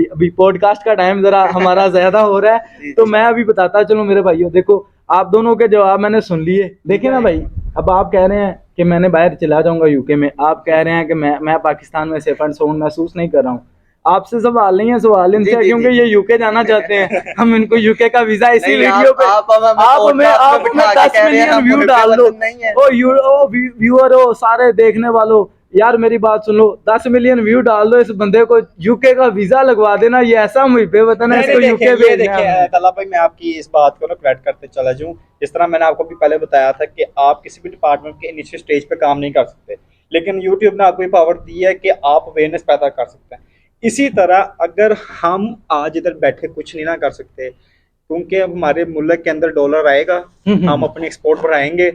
अभी पॉडकास्ट का टाइम जरा हमारा ज्यादा हो रहा है तो मैं अभी बताता चलूं मेरे भाइयों। देखो आप दोनों के जवाब मैंने सुन लिए, देखे ना भाई। अब आप कह रहे हैं कि मैंने बाहर चला जाऊंगा यूके में, आप कह रहे हैं कि मैं पाकिस्तान में सेफ एंड साउंड महसूस नहीं कर रहा हूँ। आपसे सवाल नहीं है, सवाल इनसे है क्योंकि ये यूके जाना चाहते हैं। हम इनको यूके का वीजा इसी वीडियो पे आप हमें 10 मिलियन व्यू डाल दो। ओ व्यूअर हो सारे देखने वालों, यार मेरी बात सुन लो, 10 मिलियन व्यू डाल दो, इस बंदे को यूके का वीजा लगवा देना। ये ऐसा मुझे वतन है, इसको यूके भेजना है। तला भाई मैं आपकी इस बात को ना करेक्ट करते चला जाऊं। जिस तरह मैंने आपको भी पहले बताया था कि आप किसी भी डिपार्टमेंट के इनिशियल स्टेज पे काम नहीं कर सकते, लेकिन यूट्यूब ने आपको ये पावर दी है कि आप अवेयरनेस पैदा कर सकते हैं। इसी तरह अगर हम आज इधर बैठे कुछ नहीं ना कर सकते, क्योंकि अब हमारे मुल्क के अंदर डॉलर आएगा, हम अपने एक्सपोर्ट बढ़ाएंगे,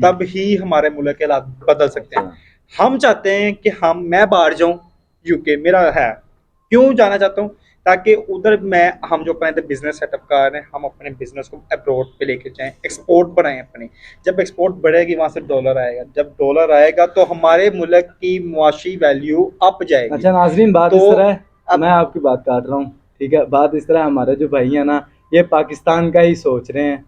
तब ही हमारे मुल्क के हालात बदल सकते हैं। हम चाहते हैं कि मैं बाहर जाऊं, यूके मेरा है, क्यों जाना चाहता हूं, ताकि उधर हम जो अपने बिजनेस सेटअप कर रहे हैं, हम अपने बिजनेस को अब्रॉड पे लेके जाएं, एक्सपोर्ट बढ़ाएं अपने। जब एक्सपोर्ट बढ़ेगी वहां से डॉलर आएगा, जब डॉलर आएगा तो हमारे मुल्क की मुआशी वैल्यू अप जाएगी। अच्छा नाजरीन, बात इस तरह है, मैं आपकी बात काट रहा हूँ, ठीक है। बात इस तरह, हमारे जो भाई है ना ये पाकिस्तान का ही सोच रहे हैं,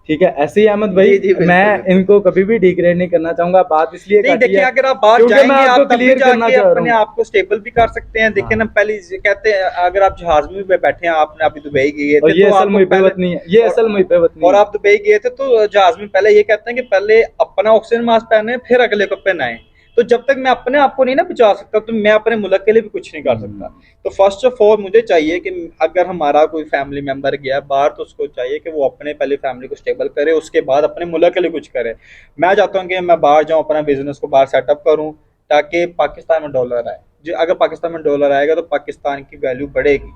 ठीक है। ऐसे ही अहमद भाई मैं इनको कभी भी डिग्रेड नहीं करना चाहूंगा। बात इसलिए देखिए अगर आप बाहर जाएंगे आप क्लियर करना चाह अपने आप को स्टेबल भी कर सकते हैं। देखिए ना पहले कहते हैं अगर आप जहाज में बैठे हैं, आपने अभी दुबई गए थे, ये असल मुहिब्बत नहीं है, ये असल मुहिब्बत नहीं है। और आप दुबई गए थे तो जहाज में पहले ये कहते हैं कि पहले अपना ऑक्सीजन मास्क पहने फिर अगले को पहनाए। तो जब तक मैं अपने आप को नहीं ना बचा सकता तो मैं अपने मुल्क के लिए भी कुछ नहीं कर सकता। तो फर्स्ट ऑफ ऑल मुझे चाहिए कि अगर हमारा कोई फैमिली मेंबर गया बाहर तो उसको चाहिए कि वो अपने पहले फैमिली को स्टेबल करे, उसके बाद अपने मुल्क के लिए कुछ करे। मैं चाहता हूँ कि मैं बाहर जाऊँ, अपना बिजनेस को बाहर सेटअप करूँ ताकि पाकिस्तान में डॉलर आए। जो अगर पाकिस्तान में डॉलर आएगा तो पाकिस्तान की वैल्यू बढ़ेगी।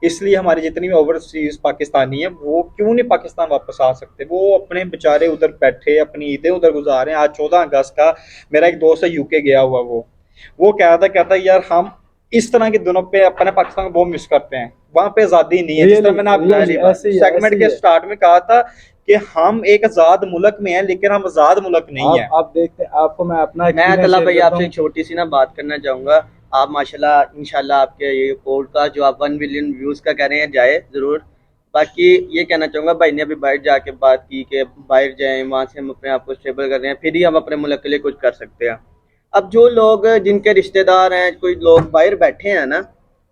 इसलिए हमारी जितनी भी ओवरसीज पाकिस्तानी है वो क्यों नहीं पाकिस्तान वापस आ सकते, वो अपने बेचारे उधर बैठे अपनी ईदें उधर गुजारे। आज 14 अगस्त का मेरा एक दोस्त है यूके गया हुआ, वो कहता यार हम इस तरह के दिनों पे अपने पाकिस्तान को बहुत मिस करते हैं, वहां पे आजादी नहीं है। जिस तरह मैंने आपको सेगमेंट के स्टार्ट में कहा था कि हम एक आजाद मुल्क में हैं लेकिन हम आजाद मुल्क नहीं है। आप देखते आपको मैं अपना भाई आपसे छोटी सी ना बात करना चाहूंगा। आप माशाल्लाह इंशाल्लाह आपके ये पॉडकास्ट जो आप 1 मिलियन व्यूज का कह रहे हैं जाए जरूर। बाकी ये कहना चाहूँगा, भाई ने अभी बाहर जाके बात की कि बाहर जाएं, वहाँ से हम अपने आप को स्टेबल कर रहे हैं, फिर ही हम अपने मुल्क के लिए कुछ कर सकते हैं। अब जो लोग जिनके रिश्तेदार हैं, कोई लोग बाहर बैठे हैं ना,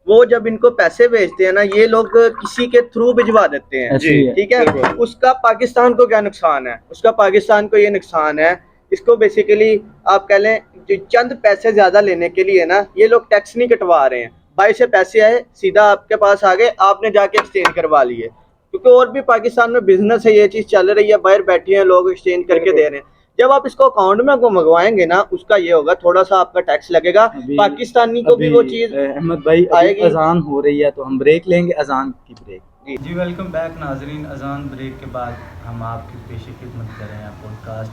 वो जब इनको पैसे भेजते हैं ना, ये लोग किसी के थ्रू भिजवा देते हैं, ठीक है। उसका पाकिस्तान को क्या नुकसान है? उसका पाकिस्तान को ये नुकसान है, इसको बेसिकली आप कह लें जो चंद पैसे ज्यादा लेने के लिए ना ये लोग टैक्स नहीं कटवा रहे हैं। भाई से पैसे आए सीधा आपके पास आ गए, आपने जाके एक्सचेंज करवा लिए, क्योंकि और भी पाकिस्तान में बिजनेस है, ये चीज चल रही है, बाहर बैठे हैं लोग एक्सचेंज करके दे रहे हैं। जब आप इसको अकाउंट में को मंगवाएंगे ना, उसका ये होगा थोड़ा सा आपका टैक्स लगेगा, पाकिस्तानी को भी वो चीज। अहमद भाई अजान हो रही है तो हम ब्रेक लेंगे, अजान की ब्रेक। जी वेलकम बैक नाजरीन। अजान ब्रेक के बाद हम आपकी पेशी खिदमत कर रहे हैं पॉडकास्ट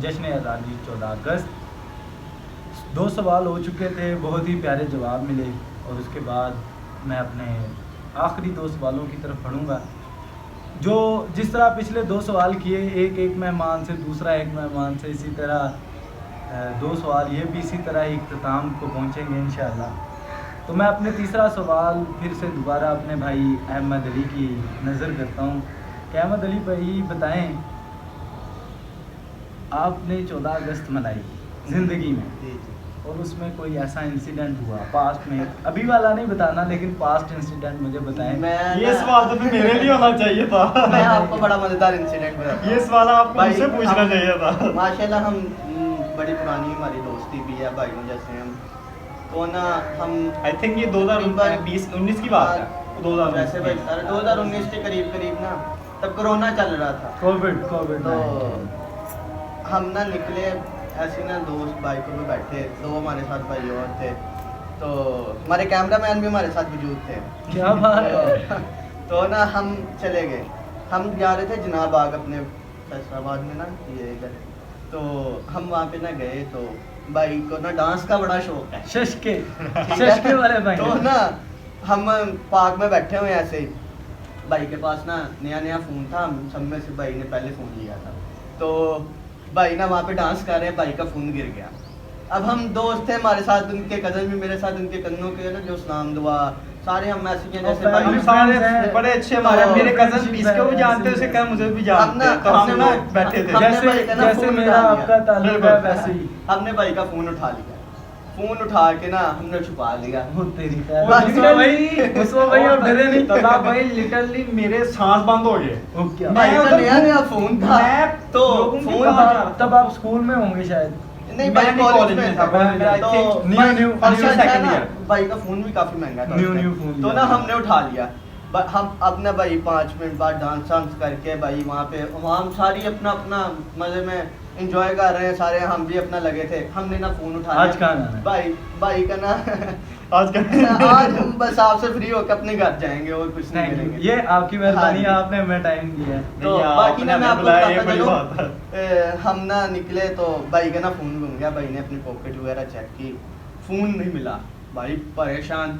जश्न आज़ादी 14 अगस्त। 2 सवाल हो चुके थे, बहुत ही प्यारे जवाब मिले, और उसके बाद मैं अपने आखिरी 2 सवालों की तरफ बढ़ूँगा। जो जिस तरह पिछले 2 सवाल किए, एक मेहमान से, दूसरा एक मेहमान से, इसी तरह दो सवाल ये भी इसी तरह ही इख्तिताम को पहुँचेंगे इंशाअल्लाह। तो मैं अपने तीसरा सवाल फिर से दोबारा अपने भाई अहमद अली की नज़र करता हूँ कि अहमद अली भाई बताएं, आपने 14 अगस्त मनाई ज़िंदगी में जी जी। और उसमें कोई ऐसा इंसिडेंट हुआ पास्ट में, अभी वाला नहीं बताना लेकिन पास्ट इंसिडेंट मुझे बताएं। ये सवाल तो फिर मेरे लिए होना चाहिए था। मैं आपको बड़ा मजेदार इंसिडेंट बताता ये सवाल आपको भाई, मुझसे पूछना हम- चाहिए था। माशाल्लाह हम बड़ी पुरानी हमारी दोस्ती भी है भाइयों जैसे हम, तो ना हम आई थिंक ये 2020-19 की बात है। 2019 वैसे भाई 2019 के करीब करीब ना, तब कोरोना चल रहा था। कोविड तो हम ना निकले ऐसे ना, दोस्त बाइकों में बैठे, दो हमारे साथ भाई और थे, तो हमारे कैमरामैन भी हमारे साथ मौजूद थे। क्या बात है। तो ना हम चले गए, हम जा रहे थे जनाब बाग अपने फैसलाबाद में ना, ये इधर, तो हम वहाँ पे ना गए, तो भाई को ना डांस का बड़ा शौक है। शशके वाले भाई। तो ना हम पार्क में बैठे हुए ऐसे ही, भाई के पास ना नया नया फ़ोन था, हम सब में से भाई ने पहले फ़ोन लिया था, तो भाई ना वहाँ पे डांस कर रहे हैं, भाई का फ़ोन गिर गया। अब हम दोस्त थे हमारे साथ, उनके कज़न भी मेरे साथ, उनके कज़नों के ना जो सलाम दुआ सारे हम ऐसे हैं जैसे भाई। हम सारे बड़े अच्छे हमारे, तो मेरे कजन इसको भी जानते हैं, उसे कहा मुझे भी जानते हैं, तो हम ना बैठे थे। हमने जैसे भाई का ना जैसे फोन मेरा उठा आपका लिया। ताल्लुक है वैसे ही। हमने भाई का फ़ोन उठा लिया, फ़ोन उठा के ना हमने छुपा लिया। वो तेरी मुसवा भाई आप डरे नहीं। तला भाई लिटरली मेरे सांस बंद हो गए। वो क्या भाई का उधर नया नया फ़ोन था, मैं तो लोगों की फ़ोन बात- तब आप स्कूल में होंगे शायद। नहीं मैं भाई भी कॉलेज कॉलेज में में था। था, मैं I तो think भाई- न्यू अच्छा, अच्छा second ना, year। भाई का फ़ोन भी काफ़ी महंगा था न्यू उस न्यू टाइम। फोन तो लिया। ना हमने उठा लिया, हम अपना भाई 5 मिनट बाद डांस वांस करके भाई वहाँ पे, वहाँ हम सारी अपना अपना मजे में एंजॉय कर रहे हैं सारे, हम भी अपना लगे थे। हमने ना फ़ोन उठा आज लिया, कहाँ जाना है? भाई का ना आज का आज हम बस आपसे फ्री होकर अपने घर जाएंगे और कुछ नहीं Thank you। करेंगे। ये आपकी मेहरबानी, हाँ जी। आपने हमें टाइम दिया है। तो नहीं, बाकी ना आपने मैं आपको बुलाया, ये बताता बड़ी चलूं, बात हम ना निकले तो भाई का ना फ़ोन गुम गया, भाई ने अपनी पॉकेट वगैरह चेक की, फ़ोन नहीं मिला, भाई परेशान,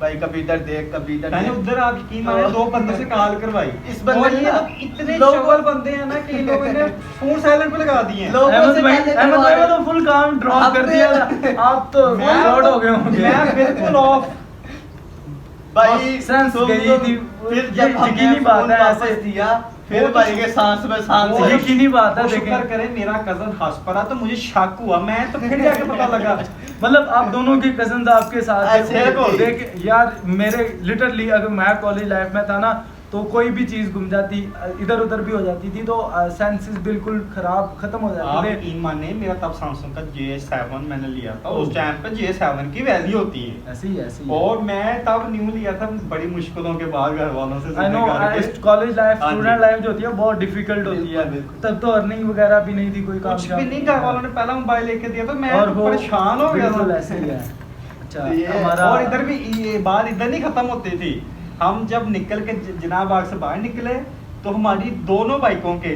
भाई कभी इधर देख कभी इधर मैंने देख। उधर आप यकीन माने 2 बंदों से कॉल करवाई। इस बंदे और ने ये ना लोग इतने लोगों- चवल बंदे हैं ना कि इन लोगों ने फोन साइलेंट पे लगा दिए हैं। लोगों अहमद से भाई पहले अहमद भाई करवा को तो फुल काम ड्रॉप कर आपने- दिया था। आप तो मैं- शॉर्ट हो गए होंगे। मैं बिल्कुल ऑफ। भाई सेंस तुम गई लोग- थी। फिर ये जब हमने यकीनी बात फ़ोन है वापस ऐसे। दिया, फिर वो तो भाई के सांस में सांस वो आई। यकीनी बात है, वो देखें। शुक्र करे मेरा कजन हंस पड़ा तो मुझे शक हुआ, मैं तो फिर जाके पता लगा। मतलब आप दोनों के कजन आपके साथ ऐसे थे। बिल्कुल। देख यार, मेरे लिटरली अगर मैं कॉलेज लाइफ में था ना, तो कोई भी चीज़ गुम जाती, इधर उधर भी हो जाती थी, तो सेंसेस बिल्कुल खराब खत्म हो आप जाते थे। यकीन माने मेरा तब सैमसंग का J7 मैंने लिया था, उस टाइम पे J7 की वैल्यू होती है। ऐसे ही ऐसे ही और मैं तब न्यू लिया था बड़ी मुश्किलों के बाद घर वालों से आई नो, सुनने करके। कॉलेज लाइफ हाँ जी। स्टूडेंट लाइफ जो होती है बहुत डिफिकल्ट होती है। बिल्कुल, बिल्कुल। तब तो अर्निंग वगैरह भी नहीं थी, कोई काम कुछ शाम भी नहीं, घर वालों ने पहला मोबाइल लेके दिया तो मैं और तो वो परेशान हो गया बिल्कुल था। ऐसे ही है। अच्छा, तो ये हमारा और इधर भी ये बात इधर नहीं खत्म होती थी। हम जब निकल के जनाब बाग से बाहर निकले तो हमारी दोनों बाइकों के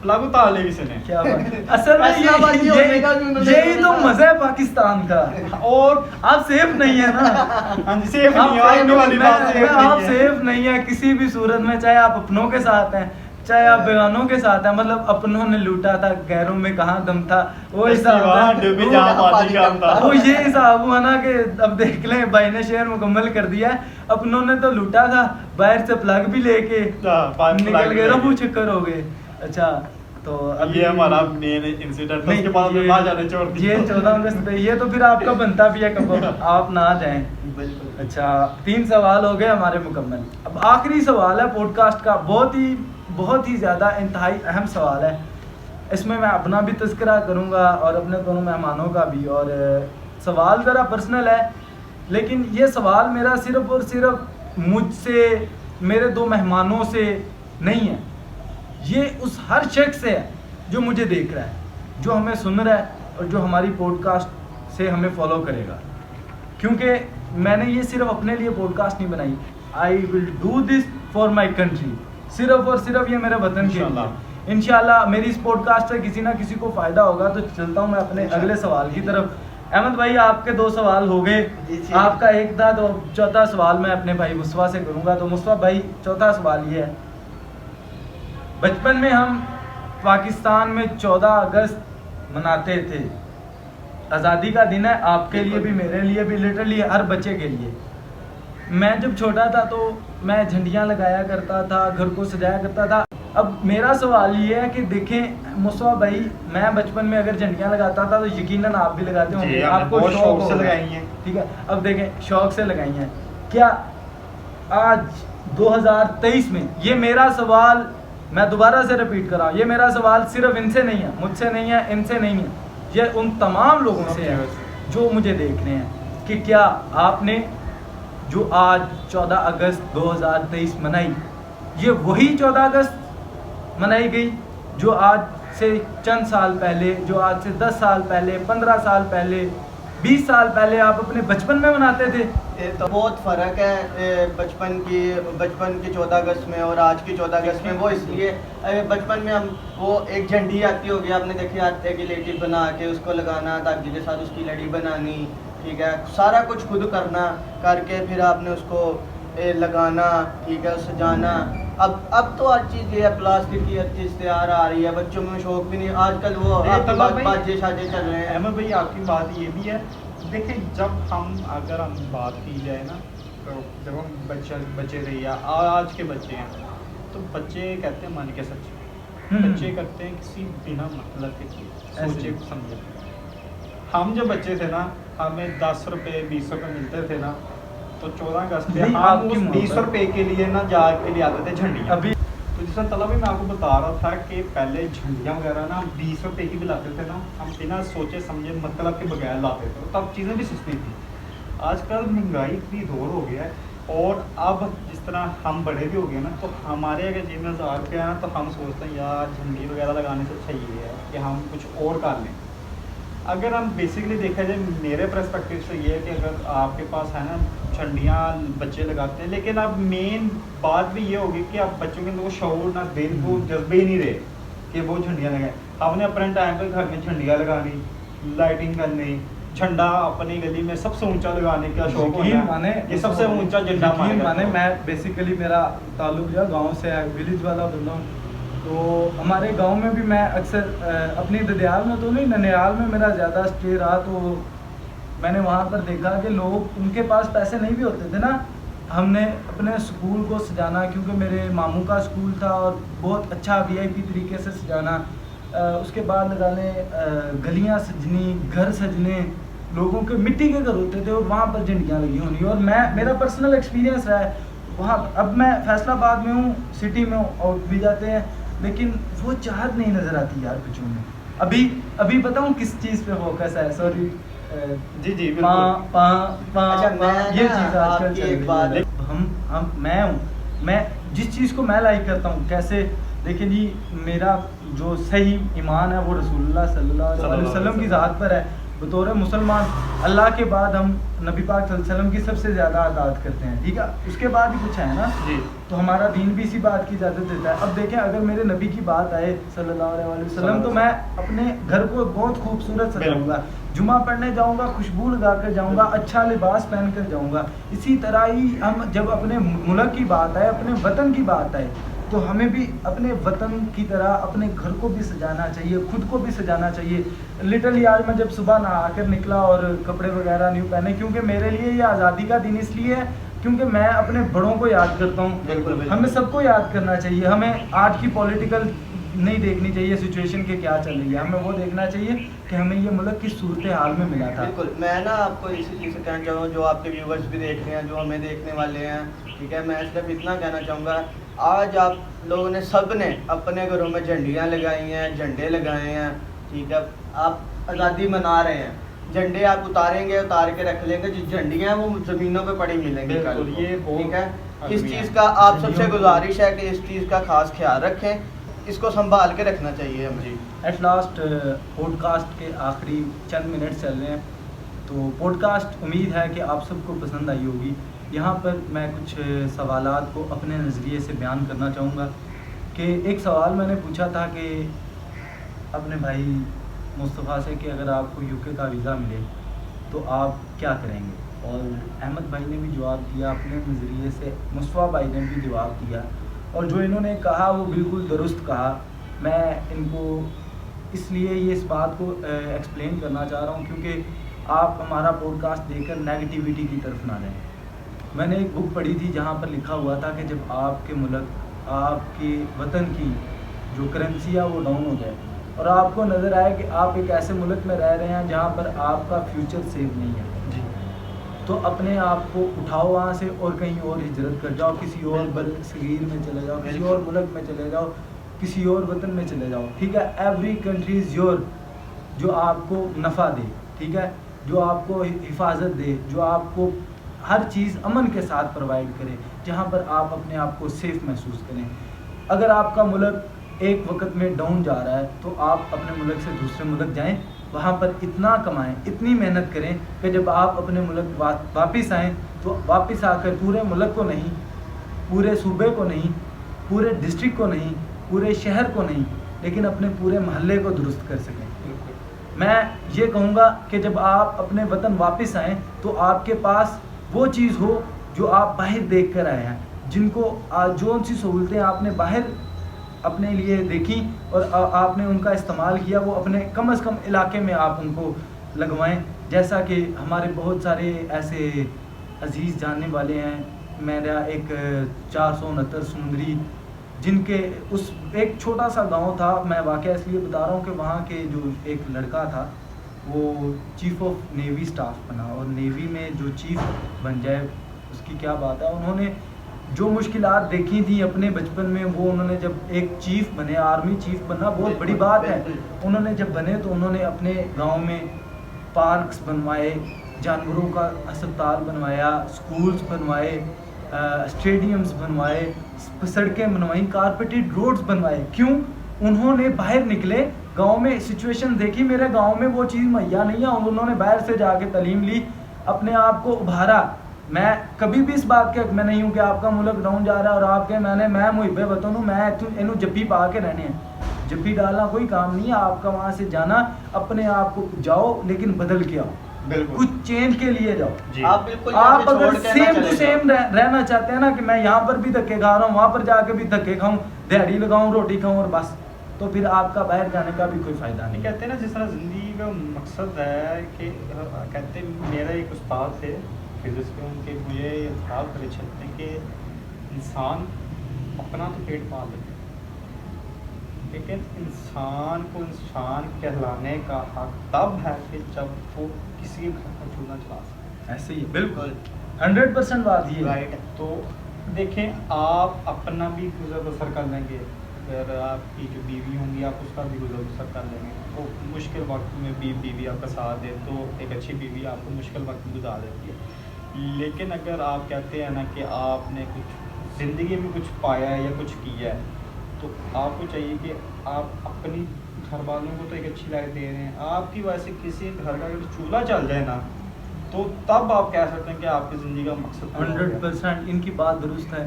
प्लग उतार लिए किसी ने। क्या बात, असल में फैसलाबाद ये होने का भी उन्होंने यही तो बोला। मजा है पाकिस्तान का। और आप सेफ नहीं है ना। हाँ जी, सेफ आप नहीं है, आने वाली बात सेफ आप नहीं है। सेफ नहीं है किसी भी सूरत में, चाहे आप अपनों के साथ हैं चाहे आप बेगानों के साथ हैं। मतलब अपनों ने लूटा था, गैरों में कहाँ दम था, वो हिसाब वहाँ है। डूबी वो- जहाँ पानी कम था। वो ये हिसाब हुआ ना कि अब देख लें, भाई ने शेयर मुकम्मल कर दिया है। अपनों ने तो लूटा था, बाहर से प्लग भी लेके निकल गए, रफू चक्कर हो गए। अच्छा, तो अब ये हमारा मेन इंसिडेंट था, उसके बाद ये- हमने ना जाने छोड़ दिया। ये 14 अगस्त पे, ये तो फिर आपका बनता भी है कब आप ना जाएं। बिल्कुल। अच्छा, 3 सवाल हो गए हमारे मुकम्मल। अब आखिरी सवाल है पॉडकास्ट का, बहुत ही ज़्यादा इंतहाई अहम सवाल है। इसमें मैं अपना भी तज़किरा करूँगा और अपने दोनों मेहमानों का भी। और सवाल ज़रा पर्सनल है, लेकिन ये सवाल मेरा सिर्फ़ और सिर्फ मुझसे, मेरे 2 मेहमानों से नहीं है। ये उस हर शख्स से है जो मुझे देख रहा है, जो हमें सुन रहा है और जो हमारी पॉडकास्ट से हमें फॉलो करेगा। क्योंकि मैंने ये सिर्फ अपने लिए पॉडकास्ट नहीं बनाई, I will do this for my country. सिर्फ और सिर्फ ये मेरे वतन के लिए। इंशाल्लाह मेरी इस पॉडकास्ट से किसी ना किसी को फ़ायदा होगा। तो चलता हूँ मैं अपने अगले सवाल की तरफ। अहमद भाई, आपके 2 सवाल हो गए, जी, जी। आपका एक था, तो चौथा सवाल मैं अपने भाई मुस्तफा से करूँगा। तो मुस्तफा भाई, चौथा सवाल ये है, बचपन में हम पाकिस्तान में 14 अगस्त मनाते थे, आज़ादी का दिन है, आपके लिए भी, मेरे लिए भी, लिटरली हर बच्चे के लिए। मैं जब छोटा था तो मैं झंडियाँ लगाया करता था, घर को सजाया करता था। अब मेरा सवाल ये है कि देखें मुस्तफा भाई, मैं बचपन में अगर झंडियाँ लगाता था तो यकीनन आप भी लगाते होंगे, आपको शौक से लगाई हैं, ठीक है। अब देखें शौक से लगाई हैं, क्या आज 2023 में, ये मेरा सवाल मैं दोबारा से रिपीट कर रहा हूँ, ये मेरा सवाल सिर्फ इनसे नहीं है, मुझसे नहीं है, इनसे नहीं है, ये उन तमाम लोगों से है जो मुझे देख रहे हैं कि क्या आपने जो आज 14 अगस्त 2023 मनाई, ये वही 14 अगस्त मनाई गई जो आज से चंद साल पहले, जो आज से 10 साल पहले, 15 साल पहले, 20 साल पहले आप अपने बचपन में मनाते थे? ये तो बहुत फ़र्क है बचपन की 14 अगस्त में और आज की 14 अगस्त में। वो इसलिए बचपन में हम वो एक झंडी आती होगी, आपने देखी, आते की लेटी बना के उसको लगाना, धागे के साथ उसकी लड़ी बनानी, ठीक है, सारा कुछ खुद करना, करके फिर आपने उसको लगाना, ठीक है, सजाना। अब तो हर चीज़ ये है, प्लास्टिक की हर चीज़ तैयार आ रही है, बच्चों में शौक भी नहीं आजकल, वो बाजे शाजे चल रहे हैं। अहमद भाई आपकी बात ये भी है, देखें अगर हम बात की जाए ना, तो जब हम बच्चे रहे या आज के बच्चे हैं, तो बच्चे कहते हैं मन के सच्चे, बच्चे करते हैं किसी बिना मतलब के चीज़, सोचे समझे। हम जब बच्चे थे ना, हमें 10 रुपये 20 रुपये मिलते थे ना, तो 14 अगस्त पे हम उस 20 रुपये के लिए ना जाके ले आते थे झंडियाँ। अभी तो जिस तलब मैं आपको बता रहा था कि पहले झंडियाँ वगैरह ना हम 20 रुपये की भी लाते थे ना, हम बिना सोचे समझे मतलब के बगैर लाते थे, तब चीज़ें भी सस्ती थी। आजकल महंगाई इतनी दौर हो गया है, और अब जिस तरह हम बड़े भी हो गए ना, तो हमारे अगर जेब में 1000 रुपये है ना, तो हम सोचते हैं यार झंडी वगैरह लगाने से अच्छा ये है कि हम कुछ और कर लें। अगर हम बेसिकली देखा जाए, मेरे पर्सपेक्टिव से ये है कि अगर आपके पास है ना झंडियाँ बच्चे लगाते हैं, लेकिन अब मेन बात भी ये होगी कि अब बच्चों के अंदर वो शऊर ना दिन को जज्बे ही नहीं रहे कि वो झंडियाँ लगाएं। हमने अपने टाइम पे घर में झंडियाँ लगानी, लाइटिंग करनी, झंडा अपनी गली में सबसे ऊंचा लगाने का शौक होना, ये सबसे ऊंचा झंडा माने। मैं बेसिकली मेरा ताल्लुक जो गाँव से है, विलेज वाला बंदा हूँ, तो हमारे गांव में भी मैं अक्सर अपनी ददियाल में तो नहीं, ननिहाल में मेरा ज़्यादा स्टे रहा, तो मैंने वहाँ पर देखा कि लोग, उनके पास पैसे नहीं भी होते थे ना, हमने अपने स्कूल को सजाना, क्योंकि मेरे मामू का स्कूल था, और बहुत अच्छा VIP तरीके से सजाना, उसके बाद लगाने गलियाँ सजनी, घर सजने, लोगों के मिट्टी के घर होते थे और वहाँ पर झंडियाँ लगी होनी। और मेरा पर्सनल एक्सपीरियंस रहा है वहाँ। अब मैं फैसलाबाद में हूँ, सिटी में आउट भी जाते हैं, लेकिन वो चाहत नहीं नज़र आती यार बच्चों में। अभी बताऊँ किस चीज़ पे फोकस है, सॉरी जी ये चीज़ आजकल चल रही है। मैं जिस चीज़ को मैं लाइक करता हूँ, कैसे देखिए जी, मेरा जो सही ईमान है वो रसूलुल्लाह सल्लल्लाहु अलैहि वसल्लम की ज़ात पर है। बतौर मुसलमान अल्लाह के बाद हम नबी पाक सल्लल्लाहु अलैहि वसल्लम की सबसे ज़्यादा अताअत करते हैं, ठीक है, उसके बाद ही कुछ है ना जी, तो हमारा दीन भी इसी बात की इजाज़त देता है। अब देखें, अगर मेरे नबी की बात आए सल्लल्लाहु अलैहि वसल्लम, तो मैं अपने घर को बहुत खूबसूरत सजाऊंगा, जुमा पढ़ने जाऊंगा, खुशबू लगा कर जाऊंगा, अच्छा लिबास पहन कर जाऊंगा। इसी तरह ही हम जब अपने मुल्क की बात आए, अपने वतन की बात आए, तो हमें भी अपने वतन की तरह अपने घर को भी सजाना चाहिए, खुद को भी सजाना चाहिए। लिटरली आज मैं जब सुबह नहा कर निकला और कपड़े वगैरह न्यू पहने, क्योंकि मेरे लिए ये आज़ादी का दिन इसलिए है क्योंकि मैं अपने बड़ों को याद करता हूँ। हमें सबको याद करना चाहिए। हमें आज की पॉलिटिकल नहीं देखनी चाहिए सिचुएशन के क्या चल रही है, हमें वो देखना चाहिए कि हमें ये मुल्क किस सूरत हाल में मिला था। बिल्कुल, मैं ना आपको इसी चीज़ से कहना चाहूँगा, जो आपके व्यूवर्स भी देख रहे हैं, जो हमें देखने वाले हैं, ठीक है, मैं सिर्फ इतना कहना चाहूँगा, आज आप लोगों ने सब ने अपने घरों में झंडियाँ लगाई हैं, झंडे लगाए हैं, ठीक है, आप आज़ादी मना रहे हैं, झंडे आप उतारेंगे, उतार के रख लेंगे, जो झंडियाँ वो ज़मीनों पे पड़ी मिलेंगी कल, ये ठीक है। इस चीज़ का आप सबसे गुजारिश है कि इस चीज़ का खास ख्याल रखें, इसको संभाल के रखना चाहिए हम जी। एट लास्ट पॉडकास्ट के आखिरी चंद मिनट चल रहे हैं, तो पॉडकास्ट उम्मीद है कि आप सबको पसंद आई होगी। यहाँ पर मैं कुछ सवालात को अपने नज़रिए से बयान करना चाहूँगा कि एक सवाल मैंने पूछा था कि अपने भाई मुस्तफ़ा से कि अगर आपको UK का वीज़ा मिले तो आप क्या करेंगे, और अहमद भाई ने भी जवाब दिया अपने नज़रिए से, मुस्तफ़ा भाई ने भी जवाब दिया, और जो इन्होंने कहा वो बिल्कुल दुरुस्त कहा। मैं इनको इसलिए ये इस बात को एक्सप्लेन करना चाह रहा हूँ, क्योंकि आप हमारा पॉडकास्ट देखकर नेगेटिविटी की तरफ ना जाएं। मैंने एक बुक पढ़ी थी जहाँ पर लिखा हुआ था कि जब आपके मुल्क, आपके वतन की जो करेंसी है वो डाउन हो जाए और आपको नज़र आए कि आप एक ऐसे मुल्क में रह रहे हैं जहाँ पर आपका फ्यूचर सेफ नहीं है जी, तो अपने आप को उठाओ वहाँ से और कहीं और हिजरत कर जाओ, किसी और बलसगीर में चले जाओ, किसी और मुल्क में चले जाओ, किसी और वतन में चले जाओ, ठीक है। एवरी कंट्री इज़ योर, जो आपको नफ़ा दे, ठीक है, जो आपको हिफाजत दे, जो आपको हर चीज़ अमन के साथ प्रोवाइड करे, जहाँ पर आप अपने आप को सेफ महसूस करें। अगर आपका मुल्क एक वक्त में डाउन जा रहा है तो आप अपने मुल्क से दूसरे मुल्क जाएं, वहाँ पर इतना कमाएं, इतनी मेहनत करें कि जब आप अपने मुल्क वापस आएँ तो वापस आकर पूरे मुल्क को नहीं, पूरे सूबे को नहीं, पूरे डिस्ट्रिक्ट को नहीं, पूरे शहर को नहीं, लेकिन अपने पूरे महल्ले को दुरुस्त कर सकें। मैं ये कहूँगा कि जब आप अपने वतन वापस आएँ तो आपके पास वो चीज़ हो जो आप बाहर देख कर आए हैं, जिनको जो सी सहूलतें आपने बाहर अपने लिए देखी और आपने उनका इस्तेमाल किया, वो अपने कम से कम इलाके में आप उनको लगवाएं। जैसा कि हमारे बहुत सारे ऐसे अजीज़ जानने वाले हैं, मेरा एक 469 समुंदरी, जिनके उस एक छोटा सा गांव था, मैं वाक़या इसलिए बता रहा हूँ कि वहाँ के जो एक लड़का था वो चीफ़ ऑफ नेवी स्टाफ बना, और नेवी में जो चीफ़ बन जाए उसकी क्या बात है। उन्होंने जो मुश्किलात देखी थी अपने बचपन में, वो उन्होंने जब एक चीफ़ बने, आर्मी चीफ़ बनना बहुत बड़ी बात है, उन्होंने जब बने तो उन्होंने अपने गांव में पार्क्स बनवाए, जानवरों का अस्पताल बनवाया, स्कूल्स बनवाए, स्टेडियम्स बनवाए, सड़कें बनवाई, कारपेटेड रोड्स बनवाए। क्यों? उन्होंने बाहर निकले, गांव में सिचुएशन देखी, मेरे गांव में वो चीज़ मुहैया नहीं है, उन्होंने बाहर से जाके तालीम ली, अपने आप को उभारा। मैं कभी भी इस बात के हक में नहीं हूँ कि आपका मुल्क डाउन जा रहा है और आपके मैं मुहिब्बे वतन हूँ, मैं इन्हू जप्पी पा के रहने हैं। जप्पी डालना कोई काम नहीं है आपका, वहाँ से जाना, अपने आप को जाओ लेकिन बदल के आओ, बिल्कुल कुछ चेंज के लिए जाओ। आप बिल्कुल आप अगर सेम टू सेम रहना चाहते हैं ना कि मैं यहाँ पर भी धक्के खा रहा हूँ, वहाँ पर जाके भी धक्के खाऊं, दिहाड़ी लगाऊं, रोटी खाऊं और बस, तो फिर आपका बाहर जाने का भी कोई फ़ायदा नहीं। कहते हैं ना, जिस तरह ज़िंदगी का मकसद है कि कहते हैं, मेरा एक उस्ताद थे फिजिक्स के, उनके मुझे ये ख्याल करे चलते कि इंसान अपना तो पेट पाल ले, लेकिन इंसान को इंसान कहलाने का हक तब है कि जब वो किसी के घर का चूल्हा चला सके। ऐसे ही बिल्कुल 100% बात ये है। राइट। तो देखें, आप अपना भी गुजर बसर कर लेंगे, अगर आपकी जो बीवी होंगी आप उसका भी गुजर बसर कर लेंगे, तो मुश्किल वक्त में भी बीवी आपका साथ दे तो एक अच्छी बीवी आपको मुश्किल वक्त में गुजार देती है। लेकिन अगर आप कहते हैं ना कि आपने कुछ ज़िंदगी में कुछ पाया है या कुछ किया है, तो आपको चाहिए कि आप अपनी घर वालों को तो एक अच्छी लाइफ दे रहे हैं, आपकी वजह से किसी घर का अगर चूल्हा चल जाए ना, तो तब आप कह सकते हैं कि आपकी ज़िंदगी का मकसद 100% इनकी बात दुरुस्त है।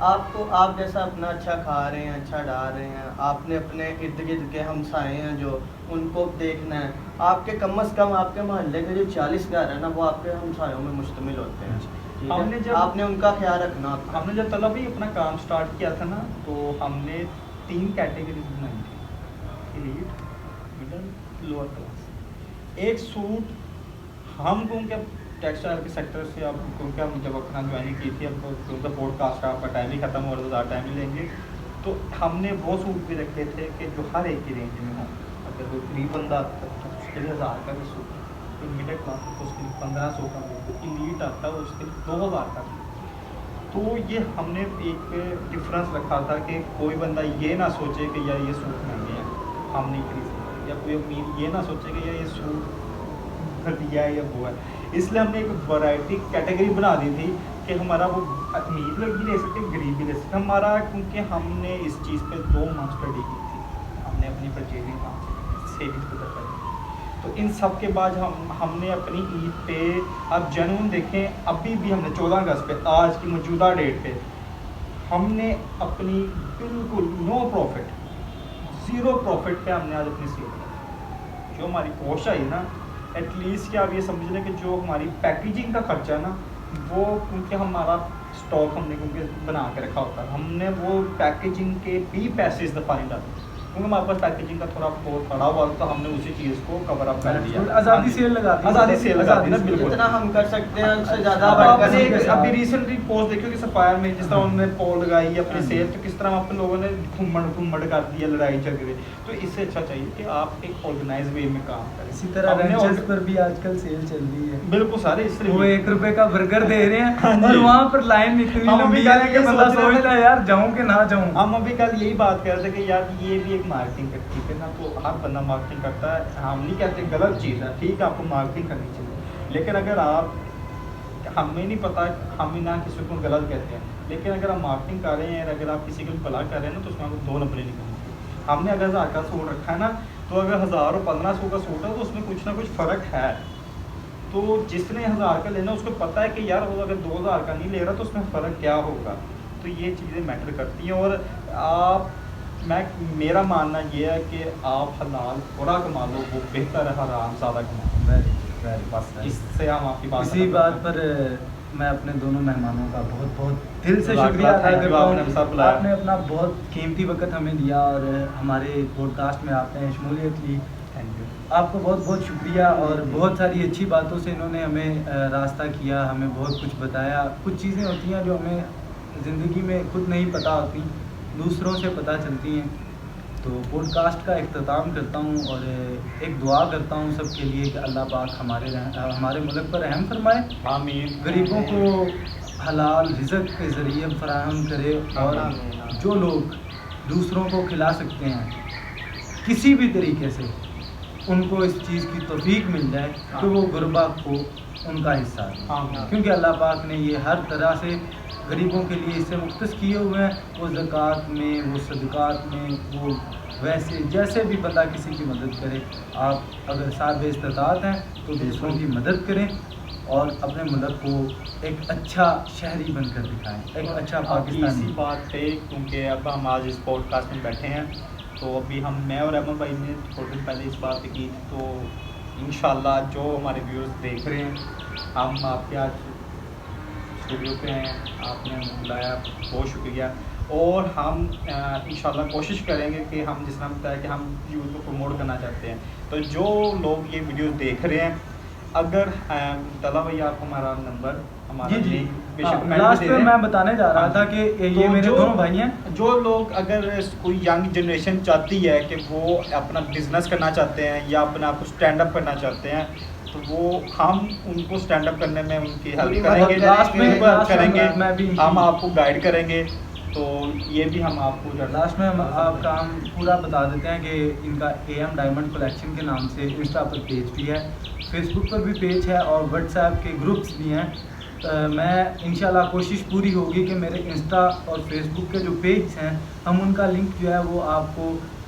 आपको, आप जैसा अपना अच्छा खा रहे हैं, अच्छा डाल रहे हैं, आपने अपने इर्द गिर्द के हमसाए हैं जो, उनको देखना है। आपके कम से कम आपके मोहल्ले के जो 40 घर है ना, वो आपके हमसायों में मुश्तमिल होते हैं, ठीक है? आपने उनका ख्याल रखना। हमने जब तलब ही अपना काम स्टार्ट किया था ना, तो हमने 3 कैटेगरीज बनाई थी, एलीट, मिडल, लोअर क्लास। एक सूट हम क्योंकि टेक्सटाइल के सेक्टर से, अब क्योंकि हम जब अपना ज्वाइनिंग की थी, अब क्योंकि पॉडकास्ट का आपका टाइम ही खत्म हो रहा था, ज़्यादा टाइम ही लेंगे, तो हमने वो सूट भी रखे थे कि जो हर एक की रेंज में हो। अगर कोई गरीब बंदा आता है तो उसके लिए 1000 का भी सूट, कोई मिडिल क्लास तो उसके लिए 1500 का भी, कोई एलीट आता है उसके लिए 2000 का भी। तो ये हमने एक डिफरेंस रखा था कि कोई बंदा ये ना सोचे कि यार ये सूट महंगे हैं, हम नहीं खरीद सकते, या कोई अमीर ये ना सोचे कि यार ये सूट घटिया है या वो है। इसलिए हमने एक वैरायटी कैटेगरी बना दी थी कि हमारा वो अमीर लोग भी ले सकते, गरीब भी ले सकते। हमारा, क्योंकि हमने इस चीज़ पे 2 मंथ स्टडी की थी, हमने अपनी परचेजिंग सेविंग्स को कर, तो इन सब के बाद हमने अपनी ईद पे, अब जनून देखें, अभी भी हमने 14 अगस्त पे, आज की मौजूदा डेट पे, हमने अपनी बिल्कुल नो प्रॉफिट, 0 प्रॉफिट पे हमने आज अपनी सेल की। जो हमारी कॉस्ट आई ना, एटलीस्ट क्या आप ये समझ लें कि जो हमारी पैकेजिंग का खर्चा है ना, वो क्योंकि हमारा स्टॉक हमने क्योंकि बना के रखा होता है, हमने वो पैकेजिंग के भी पैसे इस दफ़ा नहीं डाले, क्योंकि हमारे पास पैकेजिंग का थोड़ा बहुत पड़ा हुआ तो हमने उसी चीज़ को कवर अप कर दिया। आज़ादी सेल लगा दी, आज़ादी सेल लगा दी ना, आज़ादी बिल्कुल। जितना हम कर सकते हैं उससे ज़्यादा अब बढ़कर आपने नहीं कर अभी सकते। रिसेंटली पोस्ट देखी कि सफायर में जिस तरह उन्होंने पोल लगाई अपनी हाँ। सेल, तो किस तरह आप लोगों ने घुम्मड़ कर दिया, लड़ाई झगड़े। तो इससे अच्छा चाहिए कि आप एक ऑर्गेनाइज वे में काम करें। इसी तरह हमने रेंचर्स पर भी आजकल सेल चल रही है, बिल्कुल सारे इसलिए वो 1 रुपए का बर्गर दे रहे हाँ हैं जी। और वहाँ पर लाइन इतनी हम लंबी अभी है कल कि ये बंदा सोच रहे सोचता है यार जाऊँ कि ना जाऊँ। हम अभी कल यही बात कर रहे थे कि यार ये भी एक मार्केटिंग है, ठीक है ना, तो हर बंदा मार्केटिंग करता है। हम नहीं कहते गलत चीज़ है, ठीक है आपको मार्केटिंग करनी चाहिए, लेकिन अगर आप, हमें नहीं पता, हम ही ना किसी को गलत कहते हैं, लेकिन अगर आप मार्केटिंग कर रहे हैं, अगर आप किसी को भला कर रहे हैं ना, तो उसमें आपको 2 नंबर नहीं करनी। हमने अगर 1000 का सूट रखा है ना, तो अगर 1000 और 1500 का सूट है तो उसमें कुछ ना कुछ फ़र्क है। तो जिसने 1000 का लेना उसको पता है कि यार वो अगर 2000 का नहीं ले रहा तो उसमें फ़र्क क्या होगा। तो ये चीज़ें मैटर करती हैं। और मेरा मानना ये है कि आप हलाल थोड़ा कमा लो, वो बेहतर है हराम ज़्यादा कमा लो। बस इससे हम आपकी बात इसी बात पर मैं अपने दोनों मेहमानों का बहुत बहुत दिल से लाख शुक्रिया लाख अदा thank you, करता आपने हमें साथ हूँ। बुलाया। आपने अपना बहुत कीमती वक्त हमें दिया और हमारे पॉडकास्ट में आपने शमूलियत ली। Thank you. आपको बहुत बहुत शुक्रिया। और बहुत सारी अच्छी बातों से इन्होंने हमें रास्ता किया, हमें बहुत कुछ बताया। कुछ चीज़ें होती हैं जो हमें ज़िंदगी में खुद नहीं पता होती, दूसरों से पता चलती हैं। तो पॉडकास्ट का इख्तिताम करता हूँ और एक दुआ करता हूँ सबके लिए कि अल्लाह पाक हमारे मुल्क पर रहम फरमाए, आमीन। गरीबों को हलाल रिज़्क़ के ज़रिए फराहम करे और जो लोग दूसरों को खिला सकते हैं किसी भी तरीके से, उनको इस चीज़ की तौफीक मिल जाए कि वो गुरबा को उनका हिस्सा है। हाँ। क्योंकि अल्लाह पाक ने ये हर तरह से गरीबों के लिए इससे मुख्तस किए हुए हैं। वो ज़कात में, वो सदक़ात में, वो वैसे जैसे भी बंदा किसी की मदद करे। आप अगर साहिब इस्तिताअत हैं तो दूसरों की मदद करें और अपने मुल्क को एक अच्छा शहरी बनकर दिखाएं, एक अच्छा इसी पाकिस्तानी। बात पे, क्योंकि अब हम आज इस पॉडकास्ट में बैठे हैं, तो अभी मैं और अहमद भाई ने थोड़े दिन पहले इस बात की, तो इंशाल्लाह जो हमारे व्यूअर्स देख रहे हैं, हम आपके आज स्टूडियो पे हैं, आपने हमें बुलाया, बहुत शुक्रिया। और हम इंशाल्लाह कोशिश करेंगे कि हम जिस तरह बताया कि हम यूथ को प्रमोट करना चाहते हैं, तो जो लोग ये वीडियो देख रहे हैं, अगर तला भैया आपको हमारा नंबर, हमारा जी लिंक बेशक लास्ट में मैं बताने जा रहा हाँ था कि तो ये मेरे दोनों भाई हैं। जो लोग अगर कोई यंग जनरेशन चाहती है कि वो अपना बिजनेस करना चाहते हैं या अपने आप को स्टैंड अप करना चाहते हैं, तो वो हम उनको स्टैंड अप करने में उनकी हेल्प पूरी करेंगे, मदद करेंगे। हेल्प करेंगे, मैं भी हम आपको गाइड करेंगे। तो ये भी हम आपको लास्ट में हम आपका हम पूरा बता देते हैं कि इनका AM डायमंड कलेक्शन के नाम से इंस्टा पर पेज भी है, फेसबुक पर भी पेज है और व्हाट्सएप के ग्रुप्स भी हैं। मैं इंशाल्लाह कोशिश पूरी होगी कि मेरे इंस्टा और फेसबुक के जो पेज हैं हम उनका लिंक जो है वो आपको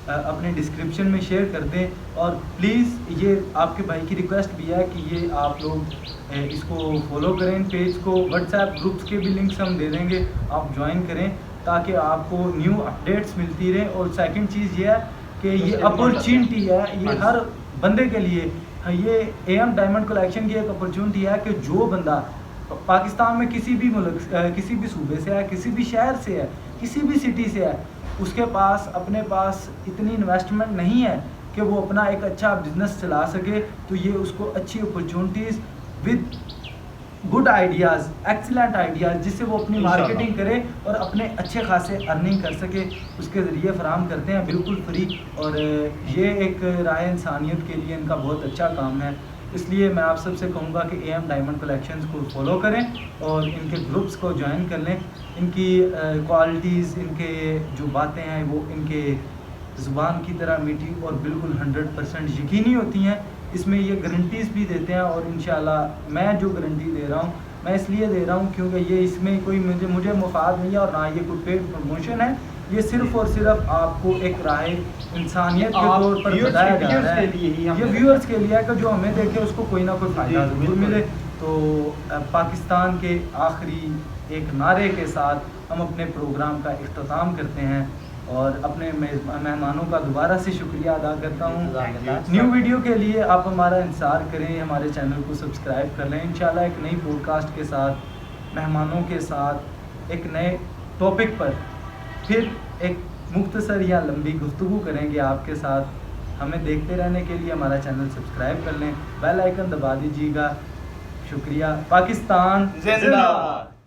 अपने डिस्क्रिप्शन में शेयर कर दें। और प्लीज़ ये आपके भाई की रिक्वेस्ट भी है कि ये आप लोग इसको फॉलो करें, इन पेज को। व्हाट्सएप ग्रुप्स के भी लिंक्स हम दे देंगे, आप ज्वाइन करें ताकि आपको न्यू अपडेट्स मिलती रहे। और सेकंड चीज़ ये है कि ये अपॉर्चुनिटी है, ये हर बंदे के लिए, ये AM डायमंड कलेक्शन की एक अपॉर्चुनिटी है कि जो बंदा पाकिस्तान में किसी भी मुल्क, किसी भी सूबे से है, किसी भी शहर से है, किसी भी सिटी से है, उसके पास अपने पास इतनी इन्वेस्टमेंट नहीं है कि वो अपना एक अच्छा बिजनेस चला सके, तो ये उसको अच्छी opportunities with good ideas, excellent ideas, जिससे वो अपनी मार्केटिंग करे और अपने अच्छे खासे अर्निंग कर सके, उसके ज़रिए फराहम करते हैं बिल्कुल फ्री। और ये एक राय इंसानियत के लिए इनका बहुत अच्छा काम है। इसलिए मैं आप सबसे कहूँगा कि AM डायमंड कलेक्शंस को फॉलो करें और इनके ग्रुप्स को ज्वाइन कर लें। इनकी क्वालिटीज़, इनके जो बातें हैं वो इनके ज़ुबान की तरह मीठी और बिल्कुल 100% यकीनी होती हैं। इसमें ये गारंटीज़ भी देते हैं और इंशाल्लाह मैं जो गारंटी दे रहा हूँ मैं इसलिए दे रहा हूँ क्योंकि ये इसमें कोई मुझे मुफाद नहीं है और ना ये कोई पेड प्रमोशन है। ये सिर्फ़ और सिर्फ आपको एक राह इंसानियत के तौर पर बताया जा रहा है। ये व्यूअर्स के लिए है कि जो हमें देखे उसको कोई ना कोई फ़ायदा ज़रूर मिले। तो पाकिस्तान के आखिरी एक नारे के साथ हम अपने प्रोग्राम का इख्तिताम करते हैं और अपने मेहमानों का दोबारा से शुक्रिया अदा करता हूँ। न्यू वीडियो के लिए आप हमारा इंतज़ार करें, हमारे चैनल को सब्सक्राइब कर लें। इंशाल्लाह एक नई पॉडकास्ट के साथ, मेहमानों के साथ, एक नए टॉपिक पर फिर एक मुख्तसर या लंबी गुफ्तगू करेंगे आपके साथ। हमें देखते रहने के लिए हमारा चैनल सब्सक्राइब कर लें, बेल आइकन दबा दीजिएगा। शुक्रिया। पाकिस्तान जिंदाबाद।